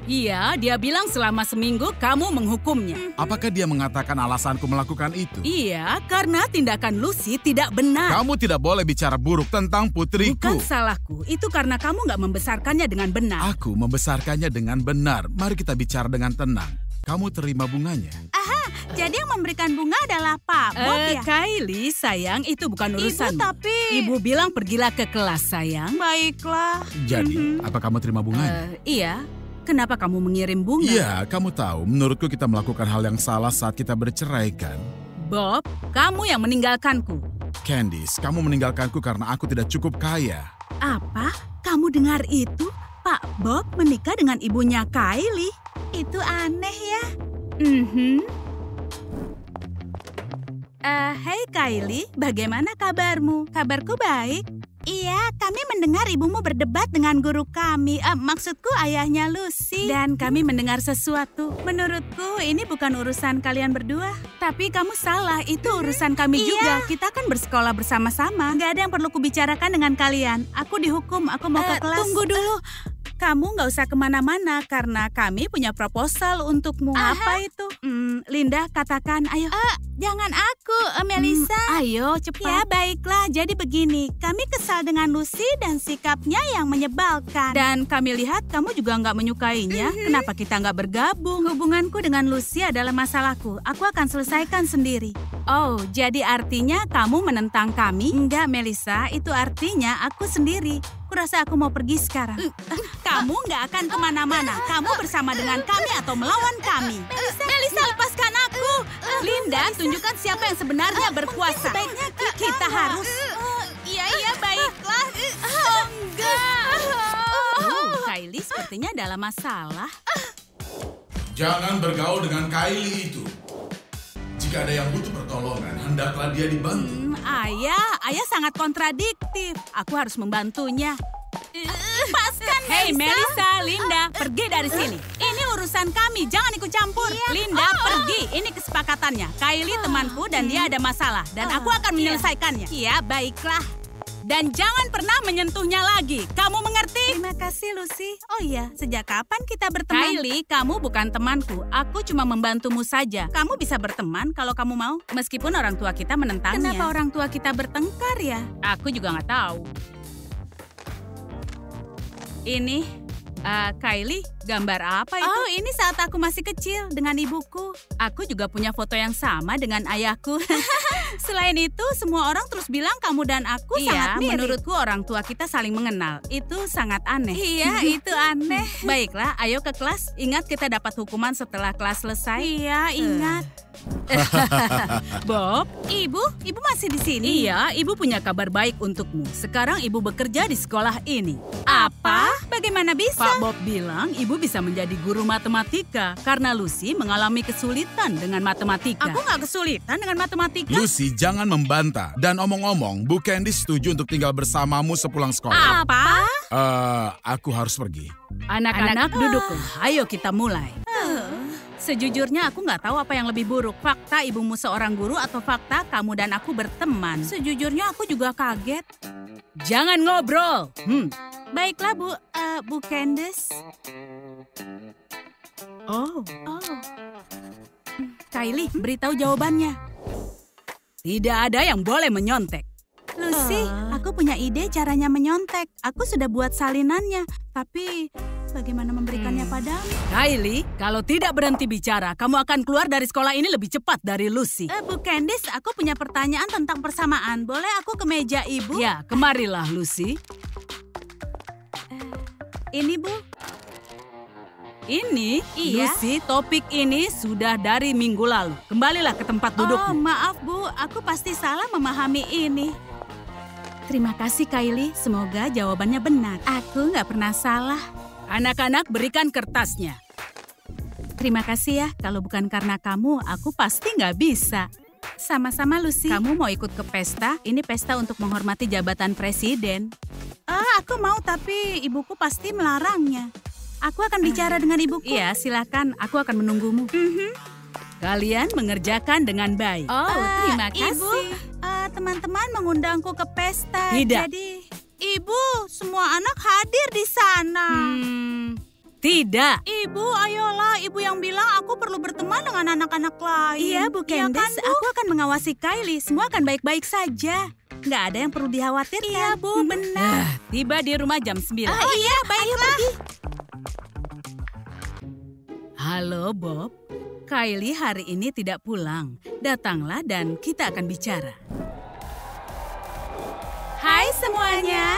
Iya, dia bilang selama seminggu kamu menghukumnya. Apakah dia mengatakan alasanku melakukan itu? Iya, karena tindakan Lucy tidak benar. Kamu tidak boleh bicara buruk tentang putriku. Bukan salahku, itu karena kamu nggak membesarkannya dengan benar. Aku membesarkannya dengan benar. Mari kita bicara dengan tenang. Kamu terima bunganya. Jadi yang memberikan bunga adalah Pak Bob ya? Kylie, sayang, itu bukan urusan. Ibu, tapi... Ibu bilang pergilah ke kelas, sayang. Baiklah. Jadi, apa kamu terima bunganya? Iya. Kenapa kamu mengirim bunga? Iya, kamu tahu, menurutku kita melakukan hal yang salah saat kita bercerai, kan? Bob, kamu yang meninggalkanku. Candice, kamu meninggalkanku karena aku tidak cukup kaya. Apa? Kamu dengar itu? Pak Bob menikah dengan ibunya Kylie. itu aneh ya. Hei Kylie, bagaimana kabarmu? Kabarku baik. Iya, kami mendengar ibumu berdebat dengan guru kami. Maksudku ayahnya Lucy. Dan kami mendengar sesuatu. Menurutku ini bukan urusan kalian berdua. Tapi kamu salah, itu urusan kami juga. Kita kan bersekolah bersama-sama. Gak ada yang perlu kubicarakan dengan kalian. Aku dihukum, aku mau ke kelas. Tunggu dulu. Kamu nggak usah kemana-mana karena kami punya proposal untukmu. Apa itu? Linda, katakan, ayo. Jangan aku, Melissa. Ayo, cepat. Ya, baiklah. Jadi begini, kami kesal dengan Lucy dan sikapnya yang menyebalkan. Dan kami lihat kamu juga nggak menyukainya. Kenapa kita nggak bergabung? Hubunganku dengan Lucy adalah masalahku. Aku akan selesaikan sendiri. Oh, jadi artinya kamu menentang kami? Enggak, Melissa. Itu artinya aku sendiri. Kurasa aku mau pergi sekarang. Kamu nggak akan kemana-mana. Kamu bersama dengan kami atau melawan kami. Melissa, lepaskan aku. Linda, tunjukkan siapa yang sebenarnya berkuasa. Sebaiknya kita harus... Iya, baiklah. Enggak. Kylie sepertinya dalam masalah. Jangan bergaul dengan Kylie itu. Jika ada yang butuh pertolongan, hendaklah dia dibantu. Ayah sangat kontradiktif. Aku harus membantunya. Lepaskan, Hei Melissa, Linda, pergi dari sini. Ini urusan kami, jangan ikut campur. Linda, pergi. Ini kesepakatannya. Kylie temanku dan dia ada masalah. Dan aku akan menyelesaikannya. Iya, baiklah. Dan jangan pernah menyentuhnya lagi. Kamu mengerti? Terima kasih, Lucy. Oh iya, sejak kapan kita berteman? Kylie, kamu bukan temanku. Aku cuma membantumu saja. Kamu bisa berteman kalau kamu mau. Meskipun orang tua kita menentangnya. Kenapa orang tua kita bertengkar ya? Aku juga nggak tahu. Ini, Kylie, gambar apa itu? Oh, ini saat aku masih kecil dengan ibuku. Aku juga punya foto yang sama dengan ayahku. Selain itu, semua orang terus bilang kamu dan aku sangat mirip. Menurutku orang tua kita saling mengenal. Itu sangat aneh. Iya, itu aneh. Baiklah, ayo ke kelas. Ingat kita dapat hukuman setelah kelas selesai. Iya, ingat. Bob, ibu masih di sini? Iya, ibu punya kabar baik untukmu. Sekarang ibu bekerja di sekolah ini. Apa? Bagaimana bisa? Pak Bob bilang ibu bisa menjadi guru matematika karena Lucy mengalami kesulitan dengan matematika. Aku nggak kesulitan dengan matematika. Lucy, jangan membantah. Dan omong-omong, Bu Candice setuju untuk tinggal bersamamu sepulang sekolah. Apa? Aku harus pergi. Anak-anak, duduklah. Ayo kita mulai. Sejujurnya aku nggak tahu apa yang lebih buruk. Fakta ibumu seorang guru atau fakta kamu dan aku berteman. Sejujurnya aku juga kaget. Jangan ngobrol. Baiklah, Bu Candice. Oh. Kylie, beritahu jawabannya. Tidak ada yang boleh menyontek. Lucy, aku punya ide caranya menyontek. Aku sudah buat salinannya, tapi bagaimana memberikannya padamu? Kylie, kalau tidak berhenti bicara, kamu akan keluar dari sekolah ini lebih cepat dari Lucy. Bu Candice, aku punya pertanyaan tentang persamaan. Boleh aku ke meja ibu? Ya, kemarilah Lucy. Ini, Bu. Ini, iya. Lucy, topik ini sudah dari minggu lalu. Kembalilah ke tempat dudukmu. Oh, maaf, Bu. Aku pasti salah memahami ini. Terima kasih, Kylie. Semoga jawabannya benar. Aku nggak pernah salah. Anak-anak, berikan kertasnya. Terima kasih ya. Kalau bukan karena kamu, aku pasti nggak bisa. Sama-sama, Lucy. Kamu mau ikut ke pesta? Ini pesta untuk menghormati jabatan presiden. Aku mau, tapi ibuku pasti melarangnya. Aku akan bicara dengan ibuku. Iya, silakan. Aku akan menunggumu. Kalian mengerjakan dengan baik. Oh, terima kasih. Ibu, teman-teman mengundangku ke pesta. Tidak. Jadi, Ibu, semua anak hadir di sana. Tidak. Ibu, ayolah. Ibu yang bilang aku perlu berteman dengan anak-anak lain. Iya, Bu Candice. Iya kan, Bu? Aku akan mengawasi Kylie. Semua akan baik-baik saja. Nggak ada yang perlu dikhawatirkan. Iya, Bu, benar. Tiba di rumah jam 9. Iya, baiklah. Halo, Bob. Kylie hari ini tidak pulang. Datanglah dan kita akan bicara. Hai semuanya.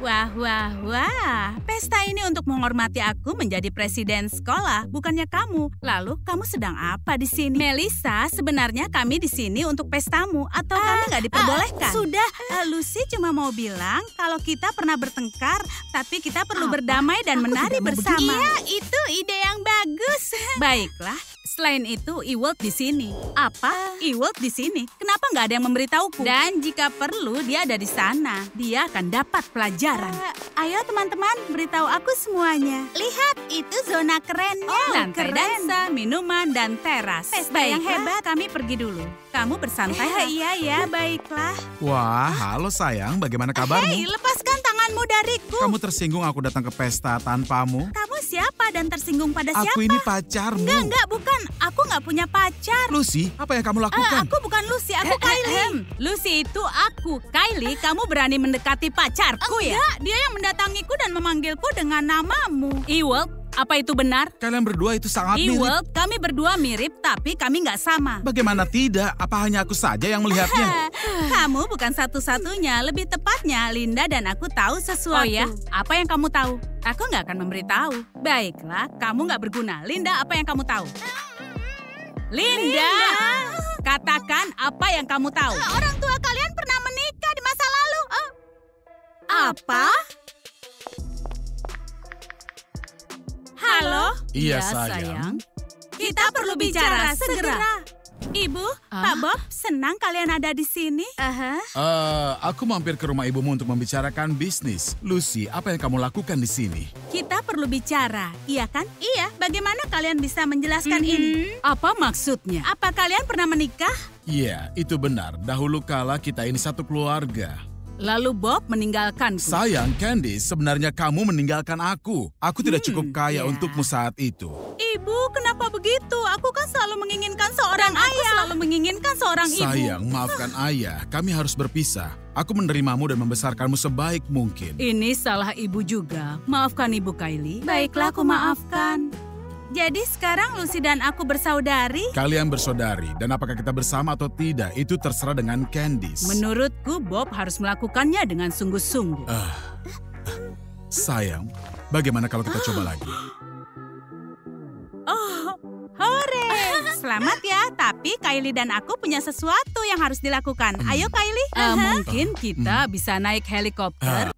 Wah, wah, wah. Pesta ini untuk menghormati aku menjadi presiden sekolah, bukannya kamu. Lalu kamu sedang apa di sini? Melissa, sebenarnya kami di sini untuk pestamu atau kami nggak diperbolehkan? Sudah, Lucy cuma mau bilang kalau kita pernah bertengkar, tapi kita perlu berdamai dan menari bersama. Iya, itu ide yang bagus. Baiklah. Selain itu, Ewald di sini. Apa? Ewald di sini? Kenapa nggak ada yang memberitahuku? Dan jika perlu, dia ada di sana. Dia akan dapat pelajaran. Ayo teman-teman, beritahu aku semuanya. Lihat, itu zona kerennya. Lantai dansa, minuman, dan teras. Pesta yang hebat. Kami pergi dulu. Kamu bersantai. Iya, ya, baiklah. Wah, halo sayang, bagaimana kabarmu? Hei, lepaskan tanganmu dariku. Kamu tersinggung aku datang ke pesta tanpamu? Kamu siapa dan tersinggung pada siapa? Aku ini pacarmu. Enggak, bukan. Aku nggak punya pacar. Lucy, apa yang kamu lakukan? Aku bukan Lucy, aku Kylie. Lucy itu aku. Kylie, kamu berani mendekati pacarku ya? Enggak, dia yang mendatangiku dan memanggilku dengan namamu. Ewald, apa itu benar? Kalian berdua itu sangat mirip. Ewald, kami berdua mirip, tapi kami nggak sama. Bagaimana tidak? Apa hanya aku saja yang melihatnya? Kamu bukan satu-satunya. Lebih tepatnya, Linda dan aku tahu sesuatu. Oh ya? Apa yang kamu tahu? Aku nggak akan memberitahu. Baiklah, kamu nggak berguna. Linda, apa yang kamu tahu? Linda! Katakan apa yang kamu tahu. Orang tua kalian pernah menikah di masa lalu. Apa? Halo? Iya, sayang. Kita perlu bicara segera. Ibu, Pak Bob, senang kalian ada di sini. Aku mampir ke rumah ibumu untuk membicarakan bisnis. Lucy, apa yang kamu lakukan di sini? Kita perlu bicara, iya kan? Iya, bagaimana kalian bisa menjelaskan ini? Apa maksudnya? Apa kalian pernah menikah? Iya, itu benar. Dahulu kala kita ini satu keluarga. Lalu Bob meninggalkanku. Sayang, Candice, sebenarnya kamu meninggalkan aku. Aku tidak cukup kaya untukmu saat itu. Ibu, kenapa begitu? Aku kan selalu menginginkan seorang ayah. Aku selalu menginginkan seorang ibu. Sayang, maafkan ayah. Kami harus berpisah. Aku menerimamu dan membesarkanmu sebaik mungkin. Ini salah ibu juga. Maafkan Ibu Kylie. Baiklah, aku maafkan. Jadi sekarang Lucy dan aku bersaudari? Kalian bersaudari, dan apakah kita bersama atau tidak, itu terserah dengan Candice. Menurutku, Bob harus melakukannya dengan sungguh-sungguh. Sayang, bagaimana kalau kita coba lagi? Oh, hore! Selamat ya, tapi Kylie dan aku punya sesuatu yang harus dilakukan. Ayo Kylie. Mungkin kita bisa naik helikopter